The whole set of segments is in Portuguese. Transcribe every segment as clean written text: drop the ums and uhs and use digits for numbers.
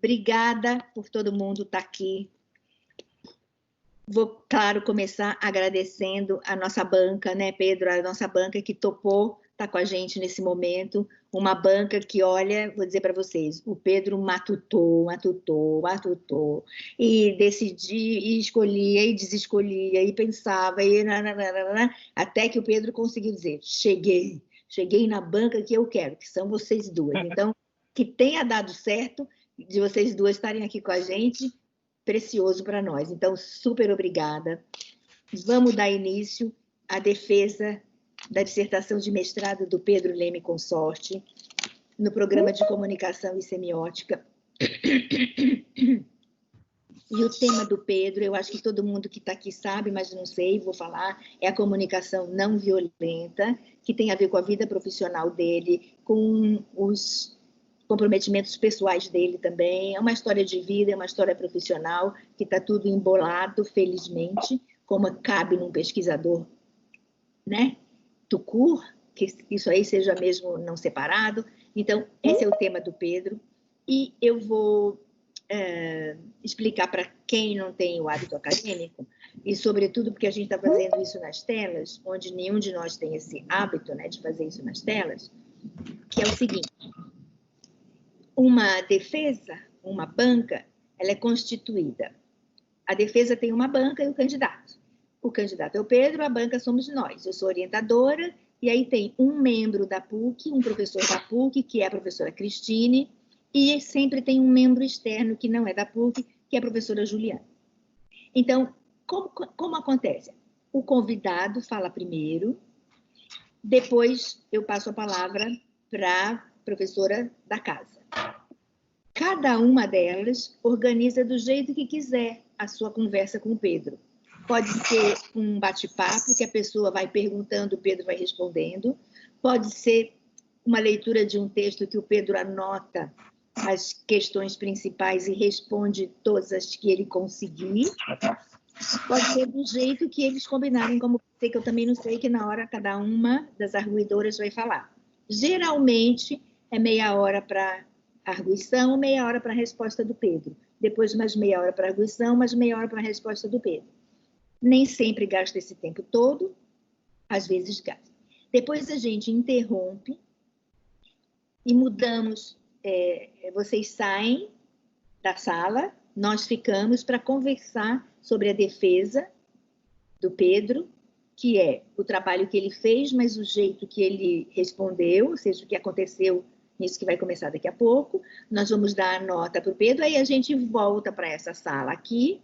Obrigada por todo mundo estar aqui. Vou, claro, começar agradecendo a nossa banca, né, Pedro? A nossa banca que topou estar com a gente nesse momento. Uma banca que, olha, vou dizer para vocês, o Pedro matutou, e decidia, e escolhia, e desescolhia, e pensava, e até que o Pedro conseguiu dizer, cheguei na banca que eu quero, que são vocês duas. Então, que tenha dado certo de vocês duas estarem aqui com a gente, precioso para nós. Então, super obrigada. Vamos dar início à defesa da dissertação de mestrado do Pedro Leme Consorte, no programa de comunicação e semiótica. E o tema do Pedro, eu acho que todo mundo que está aqui sabe, mas não sei, vou falar, é a comunicação não violenta, que tem a ver com a vida profissional dele, com os comprometimentos pessoais dele também. É uma história de vida, é uma história profissional, que está tudo embolado, felizmente, como cabe num pesquisador, né? Tucur, que isso aí seja mesmo não separado. Então, esse é o tema do Pedro. E eu vou explicar para quem não tem o hábito acadêmico, e sobretudo porque a gente está fazendo isso nas telas, onde nenhum de nós tem esse hábito, né, de fazer isso nas telas, que é o seguinte: uma defesa, uma banca, ela é constituída. A defesa tem uma banca e o candidato. O candidato é o Pedro, a banca somos nós. Eu sou orientadora, e aí tem um membro da PUC, um professor da PUC, que é a professora Cristine, e sempre tem um membro externo que não é da PUC, que é a professora Juliana. Então, como acontece? O convidado fala primeiro, depois eu passo a palavra para a professora da casa. Cada uma delas organiza do jeito que quiser a sua conversa com o Pedro. Pode ser um bate-papo, que a pessoa vai perguntando, o Pedro vai respondendo. Pode ser uma leitura de um texto que o Pedro anota as questões principais e responde todas as que ele conseguir. Pode ser do jeito que eles combinarem, como sei que eu também não sei, que na hora cada uma das arguidoras vai falar. Geralmente é meia hora para arguição, meia hora para a resposta do Pedro. Depois mais meia hora para arguição, mais meia hora para a resposta do Pedro. Nem sempre gasta esse tempo todo, às vezes gasta. Depois a gente interrompe e mudamos. Vocês saem da sala, nós ficamos para conversar sobre a defesa do Pedro, que é o trabalho que ele fez, mas o jeito que ele respondeu, ou seja, o que aconteceu nisso que vai começar daqui a pouco. Nós vamos dar a nota para o Pedro, aí a gente volta para essa sala aqui.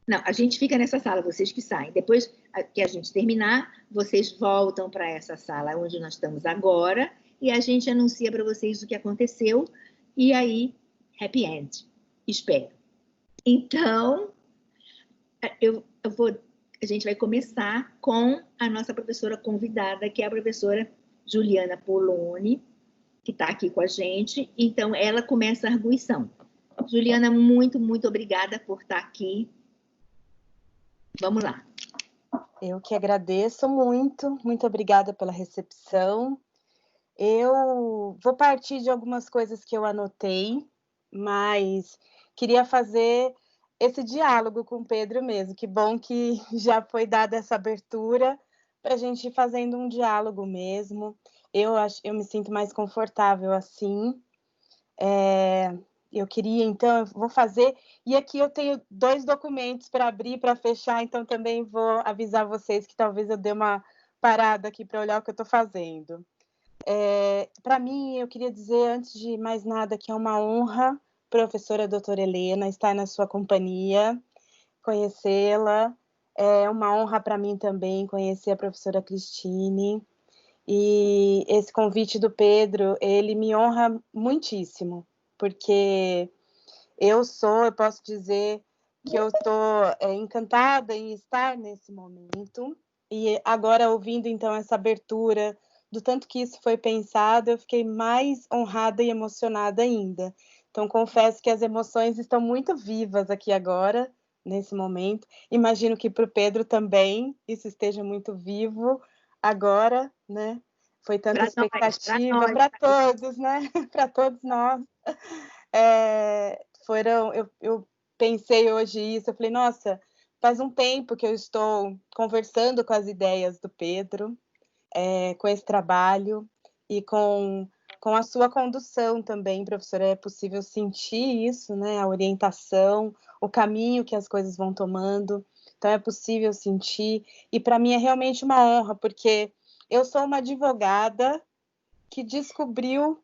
Não, a gente fica nessa sala, vocês que saem. Depois que a gente terminar, vocês voltam para essa sala onde nós estamos agora, e a gente anuncia para vocês o que aconteceu, e aí, happy end. Espero. Então, a gente vai começar com a nossa professora convidada, que é a professora Juliana Poloni, que está aqui com a gente. Então, ela começa a arguição. Juliana, muito, muito obrigada por estar aqui. Vamos lá. Eu que agradeço muito, muito obrigada pela recepção. Eu vou partir de algumas coisas que eu anotei, mas queria fazer esse diálogo com o Pedro mesmo. Que bom que já foi dada essa abertura para a gente ir fazendo um diálogo mesmo. Eu me sinto mais confortável assim. Eu queria, então, eu vou fazer... E aqui eu tenho 2 documentos para abrir, para fechar, então também vou avisar vocês que talvez eu dê uma parada aqui para olhar o que eu estou fazendo. Para mim, eu queria dizer, antes de mais nada, que é uma honra, professora doutora Helena, estar na sua companhia, conhecê-la. É uma honra para mim também conhecer a professora Cristine. E esse convite do Pedro, ele me honra muitíssimo, porque eu posso dizer que eu estou encantada em estar nesse momento, e agora ouvindo então essa abertura, do tanto que isso foi pensado, eu fiquei mais honrada e emocionada ainda. Então, confesso que as emoções estão muito vivas aqui agora, nesse momento. Imagino que para o Pedro também isso esteja muito vivo agora, né? Foi tanta expectativa para todos, né? Para todos nós. eu pensei hoje isso, eu falei, nossa, faz um tempo que eu estou conversando com as ideias do Pedro, com esse trabalho e com a sua condução também, professora. É possível sentir isso, né? A orientação, o caminho que as coisas vão tomando. Então, é possível sentir. E para mim é realmente uma honra, porque eu sou uma advogada que descobriu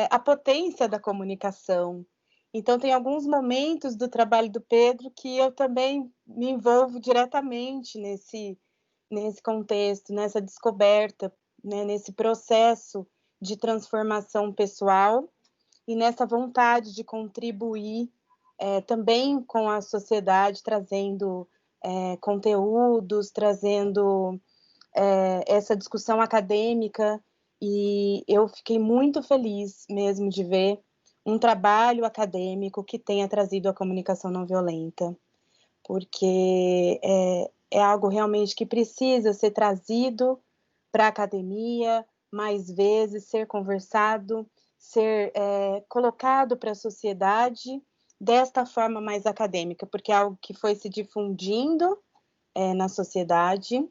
a potência da comunicação. Então, tem alguns momentos do trabalho do Pedro que eu também me envolvo diretamente nesse contexto, nessa descoberta, né, nesse processo de transformação pessoal e nessa vontade de contribuir também com a sociedade, trazendo conteúdos, trazendo essa discussão acadêmica. E eu fiquei muito feliz mesmo de ver um trabalho acadêmico que tenha trazido a comunicação não violenta, porque é algo realmente que precisa ser trazido para a academia mais vezes, ser conversado, ser colocado para a sociedade desta forma mais acadêmica, porque é algo que foi se difundindo na sociedade.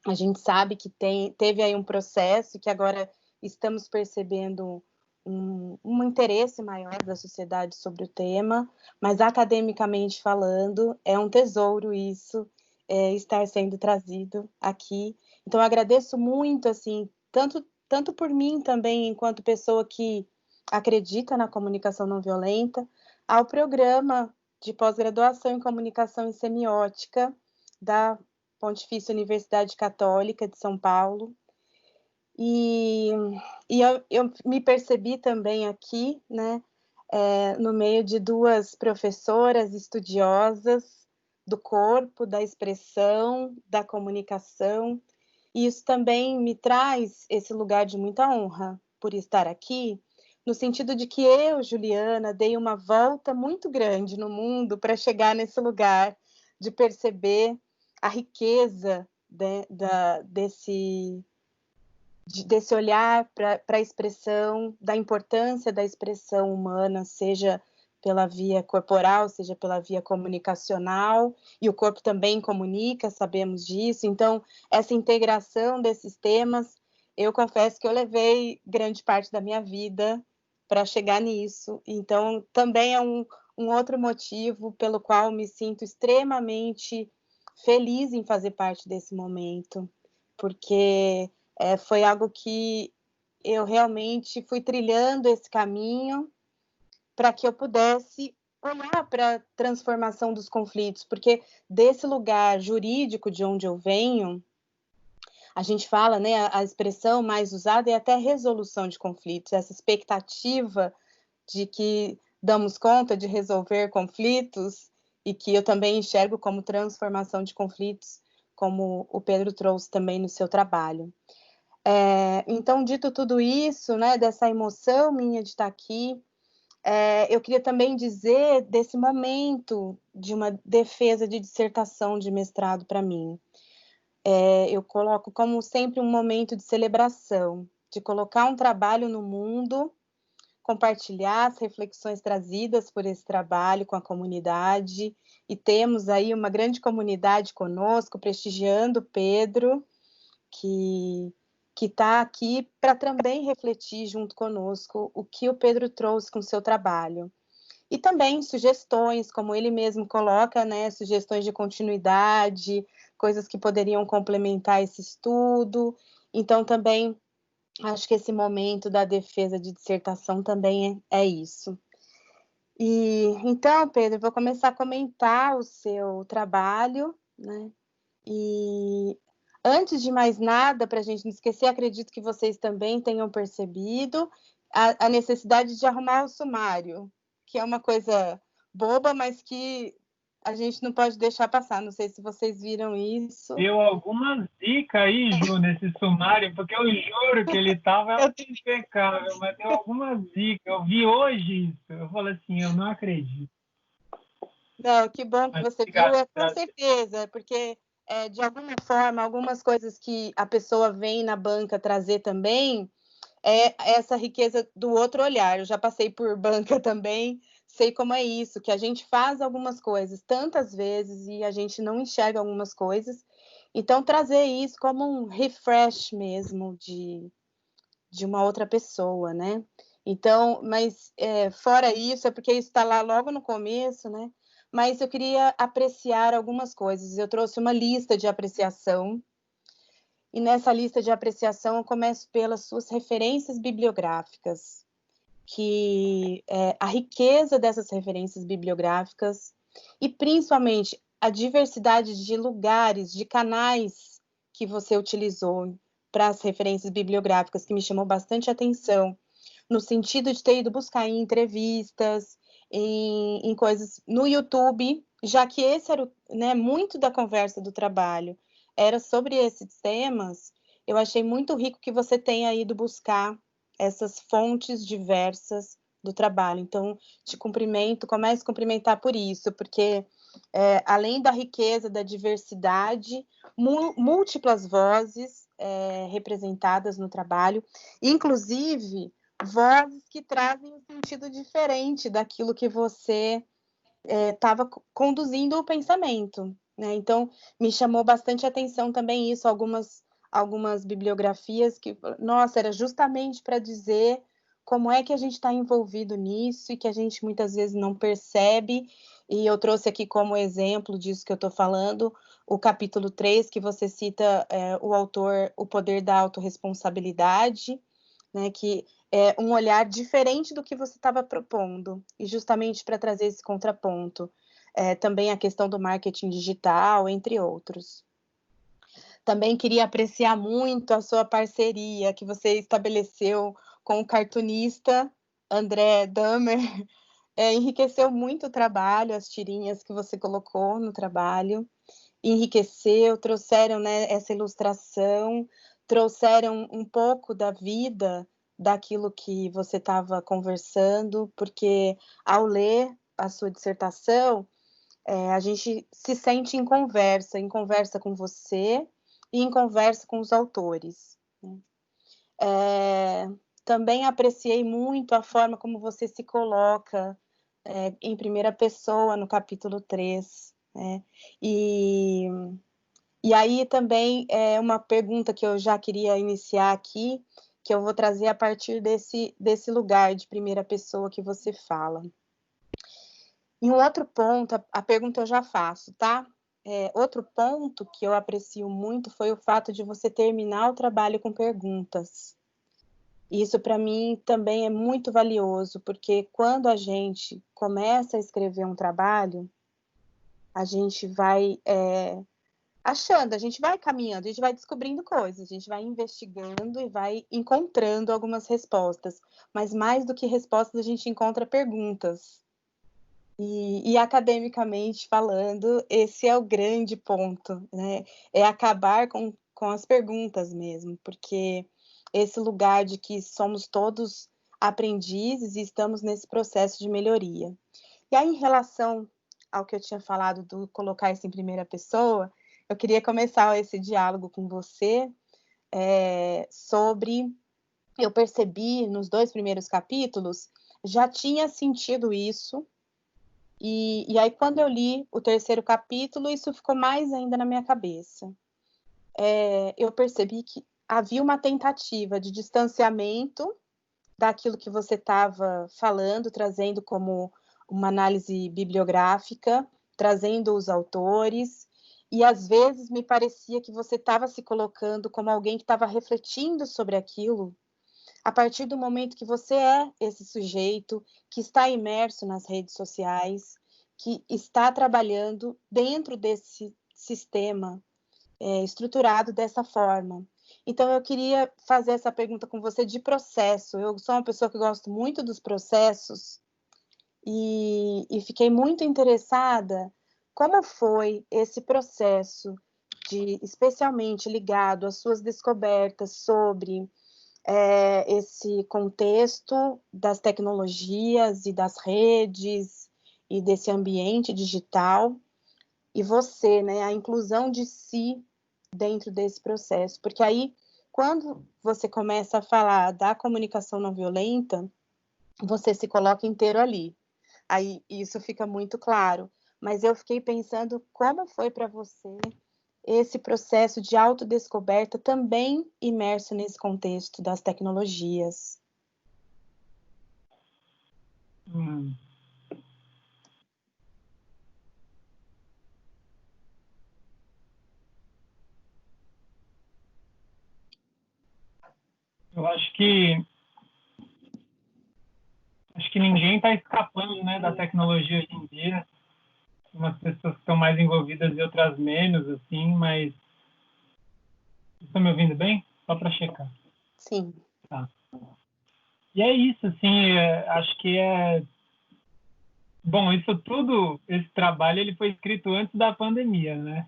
A gente sabe que teve aí um processo que agora estamos percebendo um interesse maior da sociedade sobre o tema, mas academicamente falando, é um tesouro isso, estar sendo trazido aqui. Então, eu agradeço muito, assim, tanto por mim também, enquanto pessoa que acredita na comunicação não violenta, ao programa de pós-graduação em comunicação e semiótica da Pontifícia Universidade Católica de São Paulo. E eu me percebi também aqui, né, no meio de duas professoras estudiosas do corpo, da expressão, da comunicação, e isso também me traz esse lugar de muita honra por estar aqui, no sentido de que eu, Juliana, dei uma volta muito grande no mundo para chegar nesse lugar de perceber a riqueza desse olhar para a expressão, da importância da expressão humana, seja pela via corporal, seja pela via comunicacional, e o corpo também comunica, sabemos disso. Então, essa integração desses temas, eu confesso que eu levei grande parte da minha vida para chegar nisso. Então, também é um outro motivo pelo qual me sinto extremamente feliz em fazer parte desse momento, porque foi algo que eu realmente fui trilhando esse caminho para que eu pudesse olhar para a transformação dos conflitos, porque desse lugar jurídico de onde eu venho, a gente fala, né, a expressão mais usada é até resolução de conflitos, essa expectativa de que damos conta de resolver conflitos, e que eu também enxergo como transformação de conflitos, como o Pedro trouxe também no seu trabalho. Então, dito tudo isso, né, dessa emoção minha de estar aqui, eu queria também dizer desse momento de uma defesa de dissertação de mestrado para mim. Eu coloco como sempre um momento de celebração, de colocar um trabalho no mundo, compartilhar as reflexões trazidas por esse trabalho com a comunidade, e temos aí uma grande comunidade conosco, prestigiando o Pedro, que está aqui para também refletir junto conosco o que o Pedro trouxe com o seu trabalho. E também sugestões, como ele mesmo coloca, né, sugestões de continuidade, coisas que poderiam complementar esse estudo. Então, também acho que esse momento da defesa de dissertação também é isso. E então, Pedro, vou começar a comentar o seu trabalho, né? E antes de mais nada, para a gente não esquecer, acredito que vocês também tenham percebido a necessidade de arrumar o sumário, que é uma coisa boba, mas que a gente não pode deixar passar. Não sei se vocês viram isso. Deu alguma zica aí, Ju, nesse sumário, porque eu juro que ele estava impecável, mas deu alguma zica. Eu vi hoje isso. Eu falei assim, eu não acredito. Não, que bom que você viu, com certeza, porque de alguma forma, algumas coisas que a pessoa vem na banca trazer também, é essa riqueza do outro olhar. Eu já passei por banca também, sei como é isso, que a gente faz algumas coisas tantas vezes e a gente não enxerga algumas coisas. Então, trazer isso como um refresh mesmo de uma outra pessoa, né? Então, mas fora isso, é porque isso está lá logo no começo, né? Mas eu queria apreciar algumas coisas. Eu trouxe uma lista de apreciação, e nessa lista de apreciação eu começo pelas suas referências bibliográficas, que a riqueza dessas referências bibliográficas e principalmente a diversidade de lugares, de canais que você utilizou para as referências bibliográficas, que me chamou bastante atenção, no sentido de ter ido buscar em entrevistas, em coisas no YouTube, já que esse era muito da conversa do trabalho, era sobre esses temas. Eu achei muito rico que você tenha ido buscar essas fontes diversas do trabalho. Então, te cumprimento, comece a cumprimentar por isso, porque além da riqueza, da diversidade, múltiplas vozes representadas no trabalho, inclusive vozes que trazem um sentido diferente daquilo que você estava conduzindo o pensamento, né? Então, me chamou bastante atenção também isso, algumas bibliografias que, nossa, era justamente para dizer como é que a gente está envolvido nisso e que a gente muitas vezes não percebe. E eu trouxe aqui como exemplo disso que eu estou falando, o capítulo 3, que você cita o autor, O Poder da Autorresponsabilidade, né, que é um olhar diferente do que você estava propondo, e justamente para trazer esse contraponto. Também a questão do marketing digital, entre outros. Também queria apreciar muito a sua parceria que você estabeleceu com o cartunista André Damer. Enriqueceu muito o trabalho, as tirinhas que você colocou no trabalho. Enriqueceu, trouxeram, né, essa ilustração, trouxeram um pouco da vida daquilo que você estava conversando, porque ao ler a sua dissertação, a gente se sente em conversa com você e em conversa com os autores, né? Também apreciei muito a forma como você se coloca em primeira pessoa no capítulo 3, né? E aí também é uma pergunta que eu já queria iniciar aqui, que eu vou trazer a partir desse lugar de primeira pessoa que você fala. E um outro ponto, a pergunta eu já faço, tá? Outro ponto que eu aprecio muito foi o fato de você terminar o trabalho com perguntas. Isso, para mim, também é muito valioso, porque quando a gente começa a escrever um trabalho, a gente vai achando, a gente vai caminhando, a gente vai descobrindo coisas, a gente vai investigando e vai encontrando algumas respostas. Mas mais do que respostas, a gente encontra perguntas. E academicamente falando, esse é o grande ponto, né? É acabar com as perguntas mesmo, porque esse lugar de que somos todos aprendizes e estamos nesse processo de melhoria. E aí, em relação ao que eu tinha falado do colocar isso em primeira pessoa, eu queria começar esse diálogo com você sobre... Eu percebi nos 2 primeiros capítulos, já tinha sentido isso, e aí quando eu li o 3º capítulo, isso ficou mais ainda na minha cabeça. Eu percebi que havia uma tentativa de distanciamento daquilo que você estava falando, trazendo como uma análise bibliográfica, trazendo os autores, e às vezes me parecia que você estava se colocando como alguém que estava refletindo sobre aquilo, a partir do momento que você é esse sujeito que está imerso nas redes sociais, que está trabalhando dentro desse sistema estruturado dessa forma. Então, eu queria fazer essa pergunta com você de processo. Eu sou uma pessoa que gosto muito dos processos e fiquei muito interessada como foi esse processo, especialmente ligado às suas descobertas sobre esse contexto das tecnologias e das redes e desse ambiente digital, e você, né, a inclusão de si dentro desse processo, porque aí, quando você começa a falar da comunicação não violenta, você se coloca inteiro ali. Aí isso fica muito claro. Mas eu fiquei pensando como foi para você esse processo de autodescoberta também imerso nesse contexto das tecnologias. Eu acho que ninguém está escapando, né, da tecnologia hoje em dia. Umas pessoas estão mais envolvidas e outras menos, assim, mas... Estão me ouvindo bem? Só para checar. Sim. Tá. E é isso, assim, acho que é... Bom, isso tudo, esse trabalho, ele foi escrito antes da pandemia, né?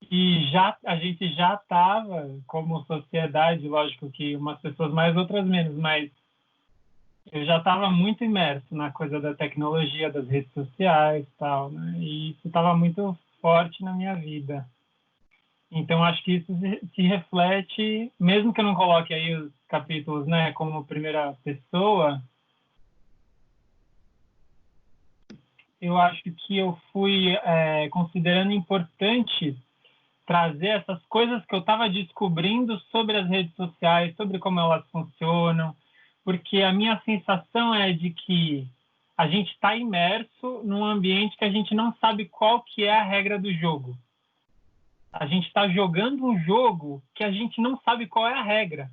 E a gente já estava, como sociedade, lógico que umas pessoas mais, outras menos, mas eu já estava muito imerso na coisa da tecnologia, das redes sociais e tal, né? E isso estava muito forte na minha vida. Então, acho que isso se reflete, mesmo que eu não coloque aí os capítulos, né, como primeira pessoa, eu acho que eu fui considerando importante trazer essas coisas que eu estava descobrindo sobre as redes sociais, sobre como elas funcionam, porque a minha sensação é de que a gente está imerso num ambiente que a gente não sabe qual que é a regra do jogo. A gente está jogando um jogo que a gente não sabe qual é a regra.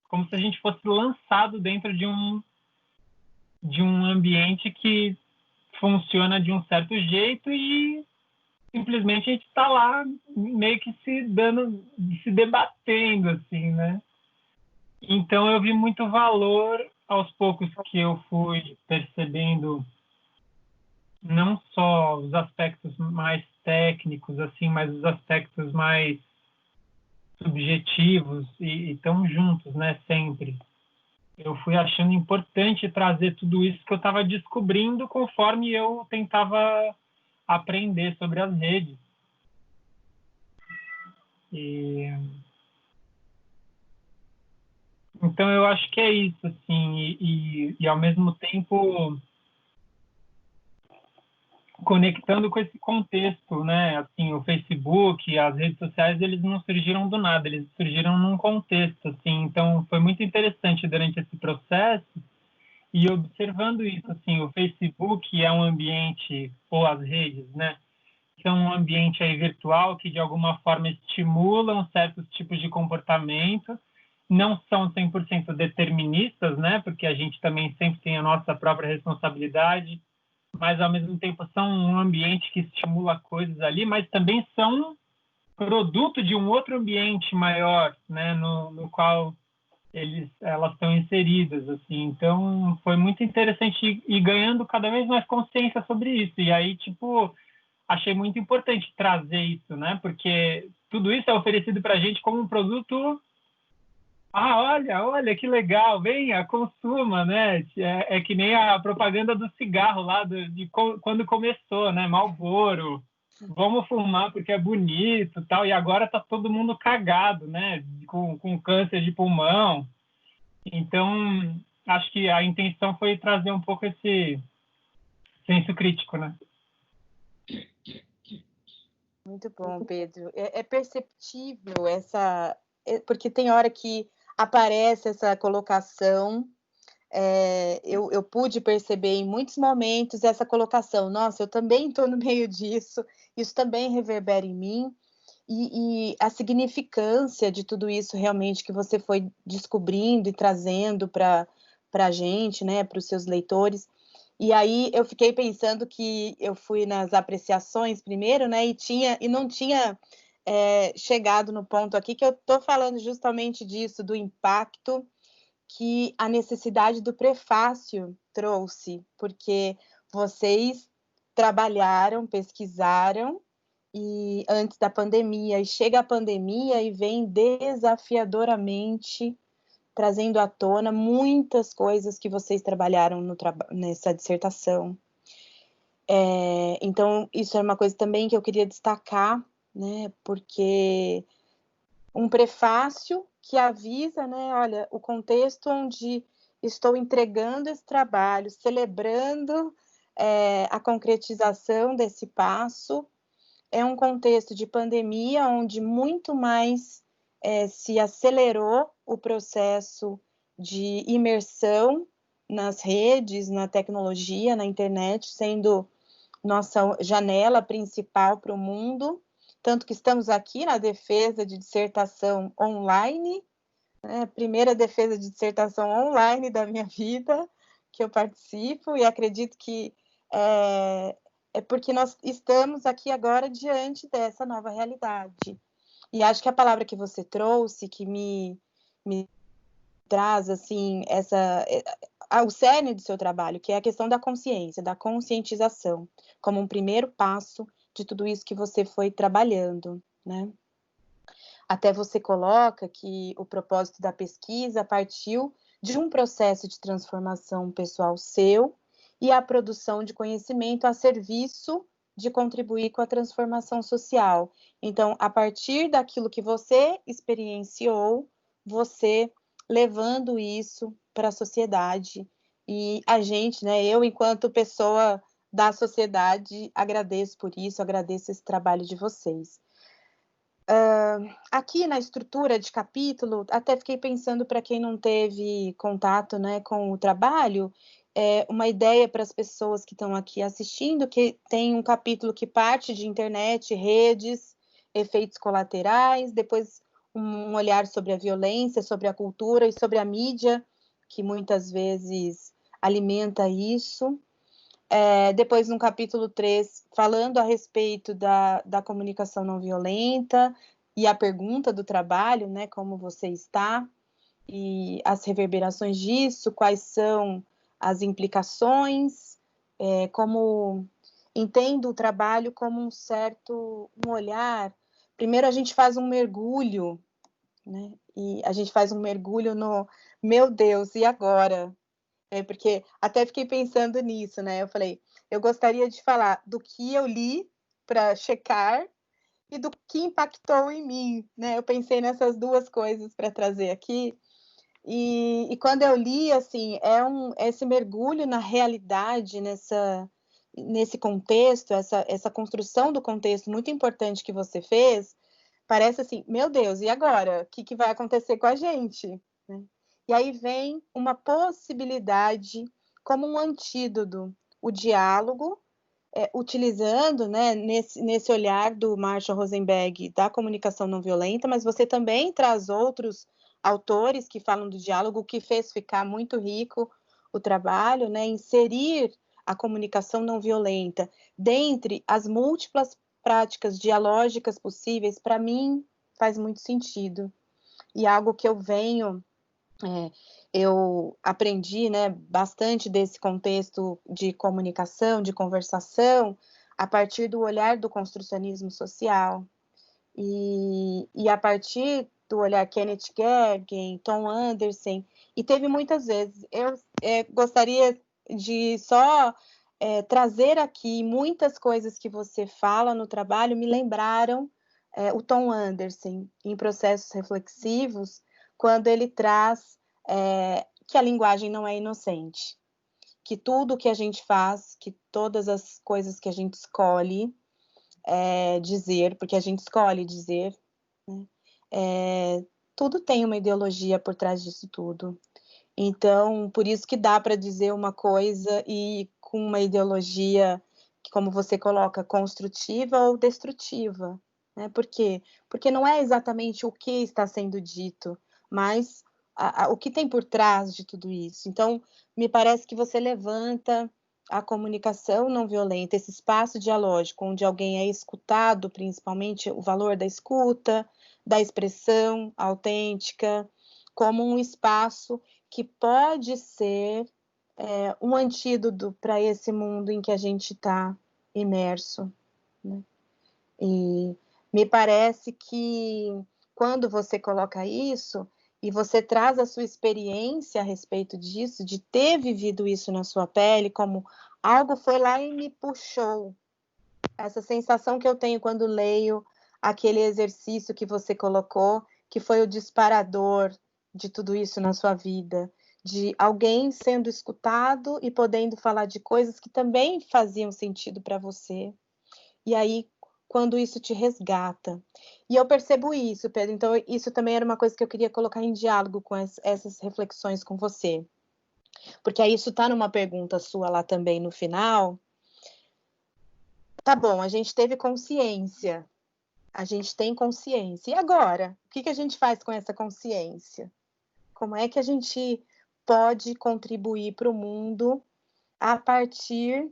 Como se a gente fosse lançado dentro de um ambiente que funciona de um certo jeito e simplesmente a gente está lá meio que se debatendo, assim, né? Então eu vi muito valor aos poucos que eu fui percebendo não só os aspectos mais técnicos, assim, mas os aspectos mais subjetivos e estão juntos, né, sempre. Eu fui achando importante trazer tudo isso que eu estava descobrindo conforme eu tentava aprender sobre as redes. Então eu acho que é isso, assim, e ao mesmo tempo conectando com esse contexto, né? Assim, o Facebook, as redes sociais, eles não surgiram do nada, eles surgiram num contexto, assim. Então, foi muito interessante durante esse processo e observando isso, assim, o Facebook é um ambiente, ou as redes, né? São um ambiente aí virtual que, de alguma forma, estimulam certos tipos de comportamento, não são 100% deterministas, né? Porque a gente também sempre tem a nossa própria responsabilidade, mas ao mesmo tempo são um ambiente que estimula coisas ali, mas também são produto de um outro ambiente maior, né, no qual elas estão inseridas, assim. Então foi muito interessante ir ganhando cada vez mais consciência sobre isso. E aí, tipo, achei muito importante trazer isso, né, porque tudo isso é oferecido para a gente como um produto. Olha que legal, venha, consuma, né? É que nem a propaganda do cigarro lá quando começou, né? Marlboro, vamos fumar porque é bonito, tal. E agora tá todo mundo cagado, né? Com câncer de pulmão. Então, acho que a intenção foi trazer um pouco esse senso crítico, né? Muito bom, Pedro. É perceptível porque tem hora que aparece essa colocação. Eu pude perceber em muitos momentos essa colocação. Nossa, eu também estou no meio disso. Isso também reverbera em mim. E a significância de tudo isso realmente que você foi descobrindo e trazendo para a gente, né, para os seus leitores. E aí eu fiquei pensando que eu fui nas apreciações primeiro, né, e não tinha chegado no ponto aqui que eu estou falando justamente disso, do impacto que a necessidade do prefácio trouxe, porque vocês trabalharam, pesquisaram, e antes da pandemia, e chega a pandemia e vem desafiadoramente trazendo à tona muitas coisas que vocês trabalharam nessa dissertação. Então, isso é uma coisa também que eu queria destacar, né, porque um prefácio que avisa, né, olha, o contexto onde estou entregando esse trabalho, celebrando a concretização desse passo, é um contexto de pandemia onde muito mais se acelerou o processo de imersão nas redes, na tecnologia, na internet, sendo nossa janela principal para o mundo, tanto que estamos aqui na defesa de dissertação online, né? Primeira defesa de dissertação online da minha vida, que eu participo, e acredito que é porque nós estamos aqui agora diante dessa nova realidade. E acho que a palavra que você trouxe, que me traz assim o cerne do seu trabalho, que é a questão da consciência, da conscientização, como um primeiro passo de tudo isso que você foi trabalhando, né? Até você coloca que o propósito da pesquisa partiu de um processo de transformação pessoal seu e a produção de conhecimento a serviço de contribuir com a transformação social. Então, a partir daquilo que você experienciou, você levando isso para a sociedade. E a gente, né, eu, enquanto pessoa da sociedade, agradeço por isso, agradeço esse trabalho de vocês. Aqui na estrutura de capítulo, até fiquei pensando, para quem não teve contato, né, com o trabalho, uma ideia para as pessoas que estão aqui assistindo, que tem um capítulo que parte de internet, redes, efeitos colaterais, depois um olhar sobre a violência, sobre a cultura e sobre a mídia, que muitas vezes alimenta isso. Depois, no capítulo 3, falando a respeito da comunicação não violenta e a pergunta do trabalho, né, como você está, e as reverberações disso, quais são as implicações, como entendo o trabalho como um olhar. Primeiro a gente faz um mergulho, né, e a gente faz um mergulho no, meu Deus, e agora? Porque até fiquei pensando nisso, né? Eu falei, eu gostaria de falar do que eu li para checar e do que impactou em mim, né? Eu pensei nessas duas coisas para trazer aqui. E quando eu li, assim, esse mergulho na realidade, nesse contexto, essa construção do contexto muito importante que você fez, parece assim, meu Deus, e agora? O que vai acontecer com a gente? Né? E aí vem uma possibilidade como um antídoto, o diálogo, utilizando, né, nesse olhar do Marshall Rosenberg da comunicação não violenta, mas você também traz outros autores que falam do diálogo, que fez ficar muito rico o trabalho, né, inserir a comunicação não violenta dentre as múltiplas práticas dialógicas possíveis, para mim faz muito sentido. E algo que eu aprendi, né, bastante desse contexto de comunicação, de conversação, a partir do olhar do construcionismo social. E a partir do olhar Kenneth Gergen, Tom Anderson, e teve muitas vezes. Eu gostaria de só trazer aqui muitas coisas que você fala no trabalho, me lembraram o Tom Anderson, em Processos Reflexivos, quando ele traz que a linguagem não é inocente, que tudo que a gente faz, que todas as coisas que a gente escolhe dizer, porque a gente escolhe dizer, né? Tudo tem uma ideologia por trás disso tudo. Então, por isso que dá para dizer uma coisa e com uma ideologia, como você coloca, construtiva ou destrutiva. Né? Por quê? Porque não é exatamente o que está sendo dito, mas o que tem por trás de tudo isso. Então, me parece que você levanta a comunicação não violenta, esse espaço dialógico, onde alguém é escutado, principalmente o valor da escuta, da expressão autêntica, como um espaço que pode ser um antídoto para esse mundo em que a gente está imerso. Né? E me parece que quando você coloca isso e você traz a sua experiência a respeito disso, de ter vivido isso na sua pele, como algo foi lá e me puxou. Essa sensação que eu tenho quando leio aquele exercício que você colocou, que foi o disparador de tudo isso na sua vida? De alguém sendo escutado e podendo falar de coisas que também faziam sentido para você. E aí, quando isso te resgata. E eu percebo isso, Pedro. Então, isso também era uma coisa que eu queria colocar em diálogo com essas reflexões com você. Porque aí isso está numa pergunta sua lá também no final. Tá bom, a gente teve consciência. A gente tem consciência. E agora? O que a gente faz com essa consciência? Como é que a gente pode contribuir para o mundo a partir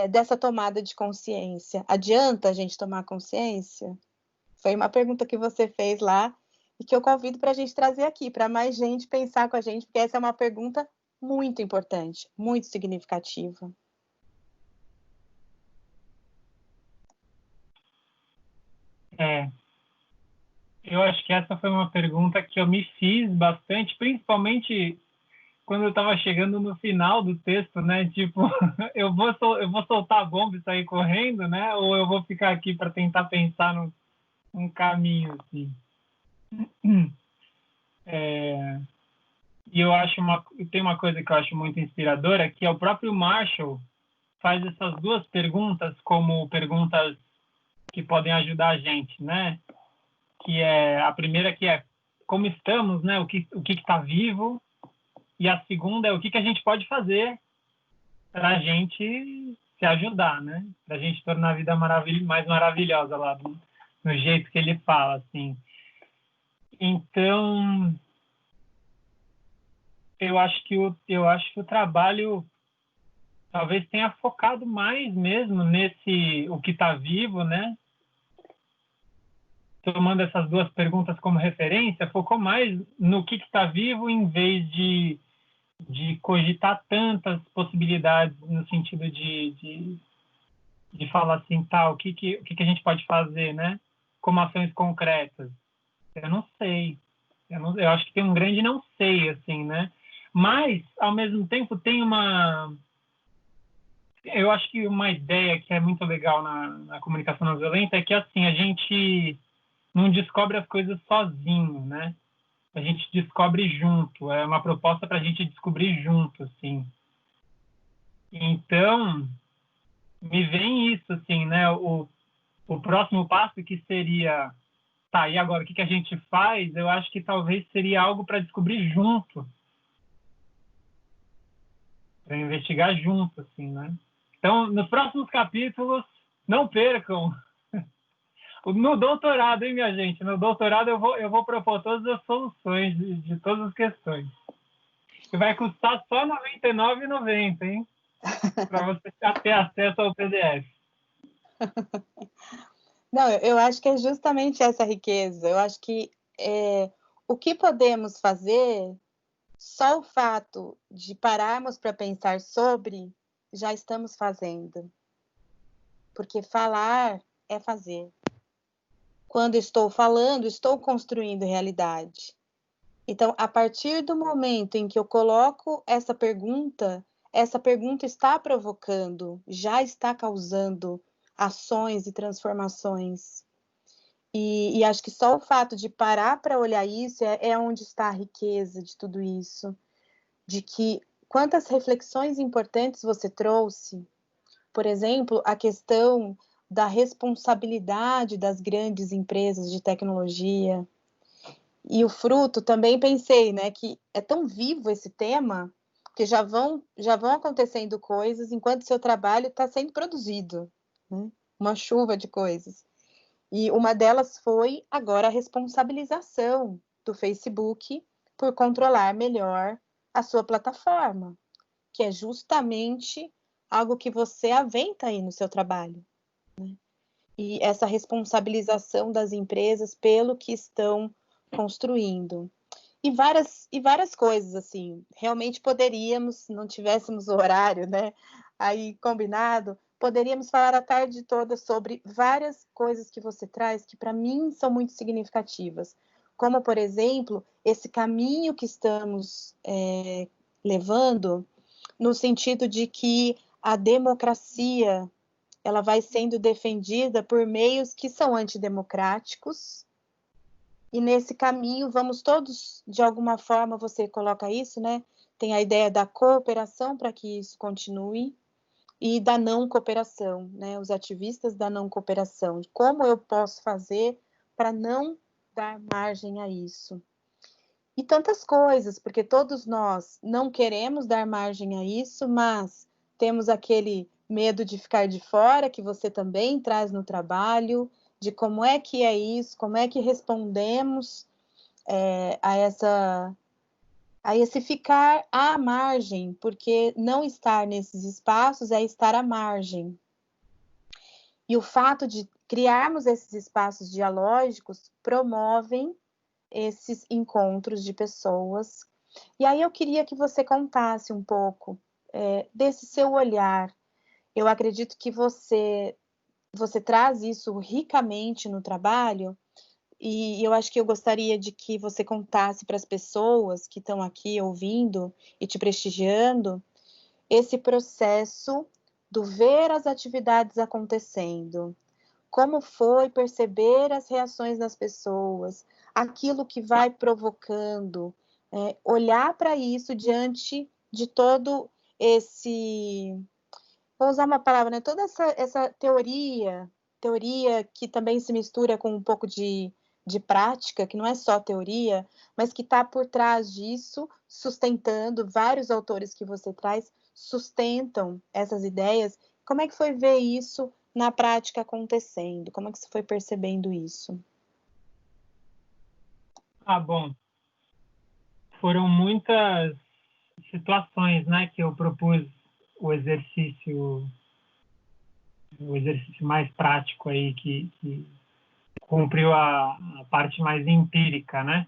dessa tomada de consciência? Adianta a gente tomar consciência? Foi uma pergunta que você fez lá e que eu convido para a gente trazer aqui, para mais gente pensar com a gente, porque essa é uma pergunta muito importante, muito significativa. Eu acho que essa foi uma pergunta que eu me fiz bastante, principalmente quando eu estava chegando no final do texto, né? Tipo, eu vou soltar a bomba e sair correndo, né? Ou eu vou ficar aqui para tentar pensar num caminho, assim. E eu acho tem uma coisa que eu acho muito inspiradora, que é o próprio Marshall faz essas duas perguntas como perguntas que podem ajudar a gente, né? Que é a primeira, que é como estamos, né? O que está vivo, e a segunda é o que a gente pode fazer para a gente se ajudar, né? Para a gente tornar a vida mais maravilhosa lá no jeito que ele fala, assim. Então, eu acho que o trabalho talvez tenha focado mais mesmo nesse o que está vivo, né? Tomando essas duas perguntas como referência, focou mais no que está vivo em vez de cogitar tantas possibilidades no sentido de falar assim, tá, o que a gente pode fazer, né? Como ações concretas. Eu não sei. Eu acho que tem um grande não sei, assim, né? Mas, ao mesmo tempo, tem eu acho que uma ideia que é muito legal na comunicação não violenta é que, assim, a gente não descobre as coisas sozinho, né? A gente descobre junto. É uma proposta para a gente descobrir junto, assim. Então, me vem isso, assim, né? O próximo passo que seria, tá, e agora o que a gente faz? Eu acho que talvez seria algo para descobrir junto, para investigar junto, assim, né? Então, nos próximos capítulos, não percam. No doutorado, hein, minha gente? No doutorado eu vou propor todas as soluções de todas as questões. Que vai custar só R$ 99,90, hein? Para você ter acesso ao PDF. Não, eu acho que é justamente essa riqueza. Eu acho que o que podemos fazer, só o fato de pararmos para pensar sobre, já estamos fazendo. Porque falar é fazer. Quando estou falando, estou construindo realidade. Então, a partir do momento em que eu coloco essa pergunta está provocando, já está causando ações e transformações. E acho que só o fato de parar para olhar isso é onde está a riqueza de tudo isso. De que quantas reflexões importantes você trouxe. Por exemplo, a questão da responsabilidade das grandes empresas de tecnologia. E o fruto, também pensei, né, que é tão vivo esse tema, que já vão acontecendo coisas enquanto seu trabalho está sendo produzido, né? Uma chuva de coisas. E uma delas foi agora a responsabilização do Facebook por controlar melhor a sua plataforma, que é justamente algo que você aventa aí no seu trabalho, né? E essa responsabilização das empresas pelo que estão construindo. E várias coisas, assim, realmente poderíamos, se não tivéssemos o horário, né, aí combinado, poderíamos falar a tarde toda sobre várias coisas que você traz que para mim são muito significativas, como, por exemplo, esse caminho que estamos levando no sentido de que a democracia ela vai sendo defendida por meios que são antidemocráticos E nesse caminho, vamos todos, de alguma forma, você coloca isso, né? Tem a ideia da cooperação para que isso continue e da não cooperação, né? Os ativistas da não cooperação. Como eu posso fazer para não dar margem a isso? E tantas coisas, porque todos nós não queremos dar margem a isso, mas temos aquele medo de ficar de fora, que você também traz no trabalho, de como é que é isso, como é que respondemos a esse ficar à margem, porque não estar nesses espaços é estar à margem. E o fato de criarmos esses espaços dialógicos promovem esses encontros de pessoas. E aí eu queria que você contasse um pouco desse seu olhar. Eu acredito que você traz isso ricamente no trabalho, e eu acho que eu gostaria de que você contasse para as pessoas que estão aqui ouvindo e te prestigiando esse processo do ver as atividades acontecendo. Como foi perceber as reações das pessoas, aquilo que vai provocando, olhar para isso diante de todo esse, vou usar uma palavra, né? Toda essa teoria que também se mistura com um pouco de prática, que não é só teoria, mas que está por trás disso, sustentando, vários autores que você traz sustentam essas ideias. Como é que foi ver isso na prática acontecendo? Como é que você foi percebendo isso? Bom, foram muitas situações, né, que eu propus o exercício mais prático aí, que cumpriu a parte mais empírica, né?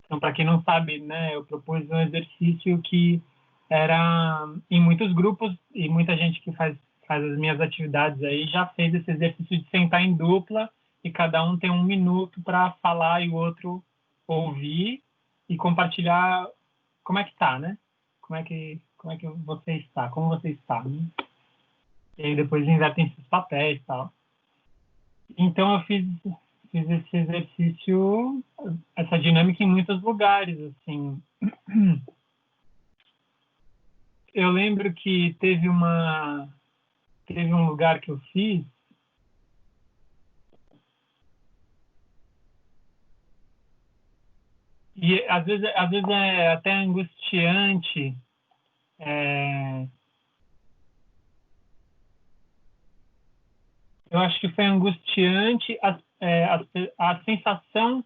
Então, para quem não sabe, né, eu propus um exercício que era em muitos grupos, e muita gente que faz as minhas atividades aí já fez esse exercício de sentar em dupla e cada um tem 1 minuto para falar e o outro ouvir e compartilhar como é que tá, né? Como é que você está, como você está, né? E aí depois invertem esses papéis e tal. Então eu fiz esse exercício, essa dinâmica em muitos lugares, assim. Eu lembro que teve um lugar que eu fiz e às vezes é até angustiante eu acho que foi angustiante a sensação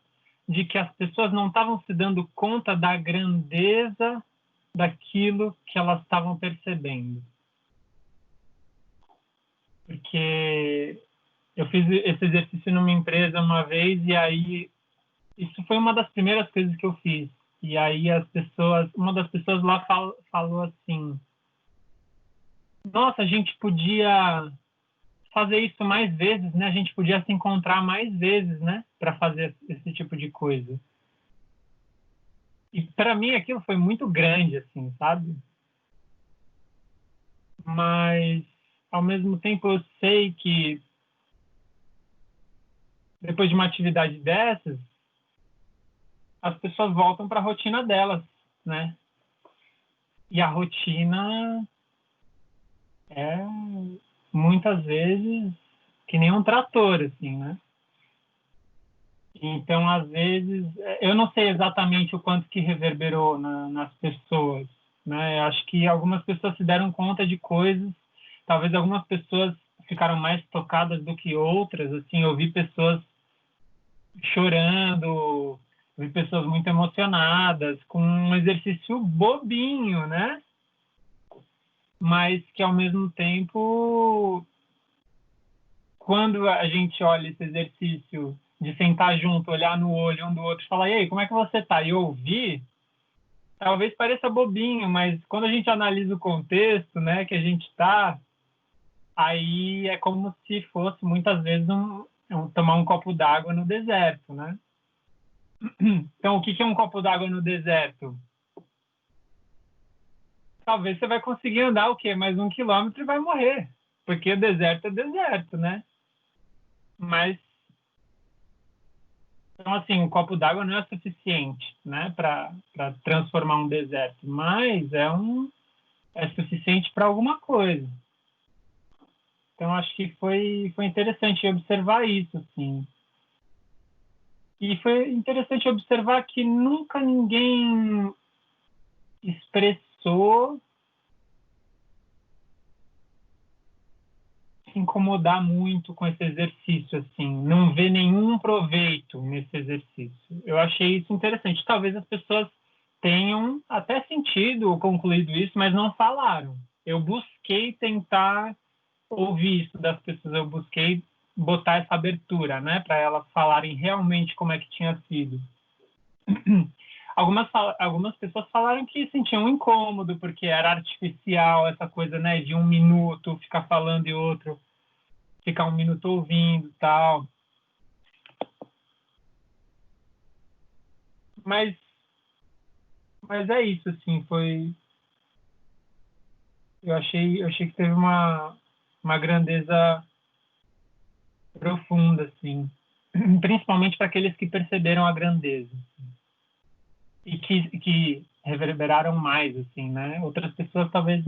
de que as pessoas não estavam se dando conta da grandeza daquilo que elas estavam percebendo. Porque eu fiz esse exercício numa empresa uma vez e aí isso foi uma das primeiras coisas que eu fiz. E aí uma das pessoas lá falou assim: nossa, a gente podia fazer isso mais vezes, né? A gente podia se encontrar mais vezes, né? Para fazer esse tipo de coisa. E para mim aquilo foi muito grande, assim, sabe? Mas ao mesmo tempo eu sei que depois de uma atividade dessas, as pessoas voltam para a rotina delas, né? E a rotina é muitas vezes que nem um trator, assim, né? Então, às vezes, eu não sei exatamente o quanto que reverberou nas pessoas, né? Eu acho que algumas pessoas se deram conta de coisas, talvez algumas pessoas ficaram mais tocadas do que outras, assim, eu vi pessoas chorando, vi pessoas muito emocionadas, com um exercício bobinho, né? Mas que, ao mesmo tempo, quando a gente olha esse exercício de sentar junto, olhar no olho um do outro e falar, e aí, como é que você tá? E ouvir, talvez pareça bobinho, mas quando a gente analisa o contexto, né, que a gente tá, aí é como se fosse, muitas vezes, tomar um copo d'água no deserto, né? Então, o que é um copo d'água no deserto? Talvez você vai conseguir andar o quê? Mais 1 quilômetro e vai morrer, porque deserto é deserto, né? Mas Então, assim, um copo d'água não é suficiente, né, para transformar um deserto, mas é suficiente para alguma coisa. Então, acho que foi interessante observar isso, assim. E foi interessante observar que nunca ninguém expressou se incomodar muito com esse exercício, assim, não vê nenhum proveito nesse exercício. Eu achei isso interessante. Talvez as pessoas tenham até sentido ou concluído isso, mas não falaram. Eu busquei tentar ouvir isso das pessoas, eu busquei botar essa abertura, né, para elas falarem realmente como é que tinha sido. Algumas pessoas falaram que sentiam um incômodo, porque era artificial essa coisa, né, de 1 minuto ficar falando e outro ficar 1 minuto ouvindo, tal. Mas é isso, assim, foi... Eu achei que teve uma grandeza profunda, assim, principalmente para aqueles que perceberam a grandeza e que reverberaram mais, assim, né? Outras pessoas talvez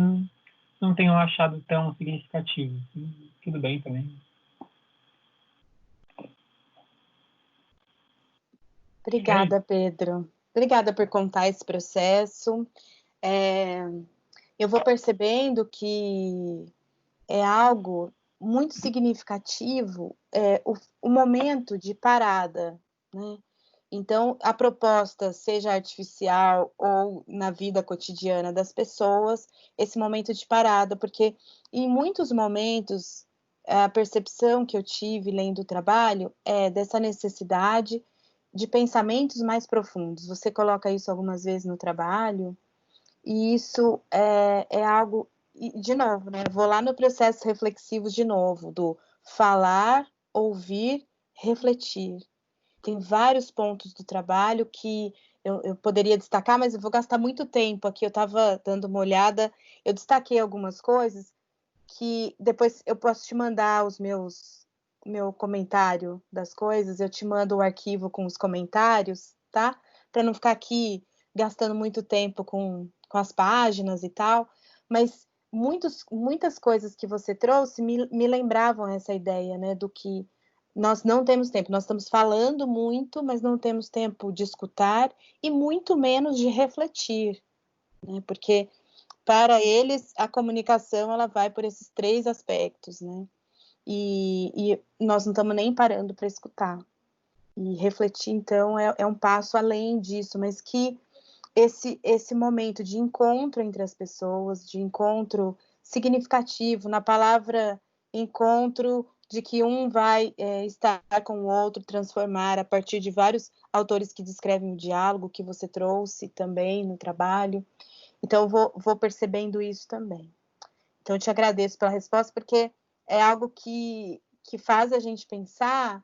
não tenham achado tão significativo. Tudo bem também. Obrigada, Pedro. Obrigada por contar esse processo. Eu vou percebendo que é algo muito significativo, o momento de parada, né? Então, a proposta, seja artificial ou na vida cotidiana das pessoas, esse momento de parada, porque em muitos momentos a percepção que eu tive lendo o trabalho é dessa necessidade de pensamentos mais profundos. Você coloca isso algumas vezes no trabalho, e isso é algo, de novo, né? Vou lá no processo reflexivo de novo, do falar, ouvir, refletir. Tem vários pontos do trabalho que eu poderia destacar, mas eu vou gastar muito tempo aqui. Eu estava dando uma olhada, eu destaquei algumas coisas que depois eu posso te mandar meu comentário das coisas, eu te mando o arquivo com os comentários, tá? Para não ficar aqui gastando muito tempo com as páginas e tal, mas muitas coisas que você trouxe me lembravam essa ideia, né, do que nós não temos tempo, nós estamos falando muito, mas não temos tempo de escutar e muito menos de refletir, né, porque para eles a comunicação ela vai por esses 3 aspectos, né, e nós não estamos nem parando para escutar. E refletir, então, é um passo além disso, mas que esse momento de encontro entre as pessoas, de encontro significativo, na palavra encontro, de que um vai estar com o outro, transformar a partir de vários autores que descrevem o diálogo que você trouxe também no trabalho. Então, vou percebendo isso também. Então, eu te agradeço pela resposta, porque é algo que faz a gente pensar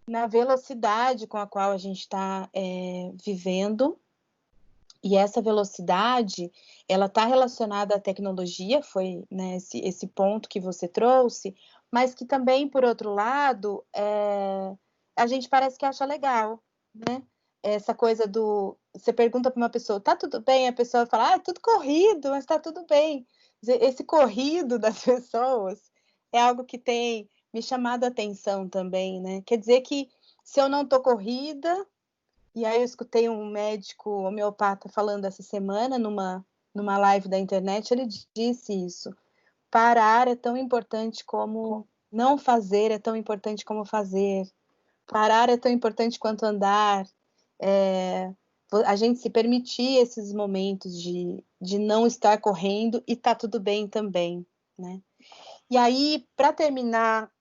na velocidade com a qual a gente está vivendo. E essa velocidade, ela está relacionada à tecnologia, foi, né, esse ponto que você trouxe, mas que também, por outro lado, a gente parece que acha legal, né? Essa coisa do... Você pergunta para uma pessoa, tá tudo bem? A pessoa fala, tudo corrido, mas tá tudo bem. Esse corrido das pessoas é algo que tem me chamado a atenção também, né? Quer dizer que se eu não tô corrida... E aí eu escutei um médico homeopata falando essa semana numa live da internet, ele disse isso. Parar é tão importante como não fazer, é tão importante como fazer. Parar é tão importante quanto andar. A gente se permitir esses momentos de não estar correndo e tá tudo bem também, né? E aí, para terminar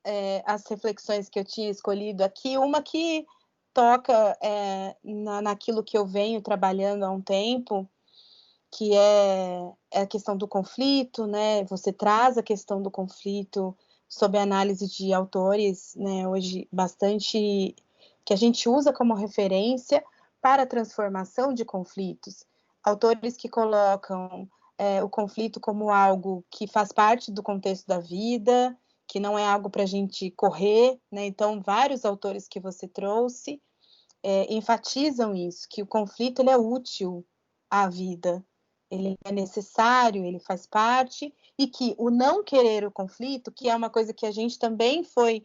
as reflexões que eu tinha escolhido aqui, uma que toca naquilo que eu venho trabalhando há um tempo, que é a questão do conflito, né? Você traz a questão do conflito sob a análise de autores, né, hoje bastante, que a gente usa como referência para a transformação de conflitos. Autores que colocam o conflito como algo que faz parte do contexto da vida, que não é algo para a gente correr, né? Então, vários autores que você trouxe, enfatizam isso, que o conflito ele é útil à vida, ele é necessário, ele faz parte, e que o não querer o conflito, que é uma coisa que a gente também foi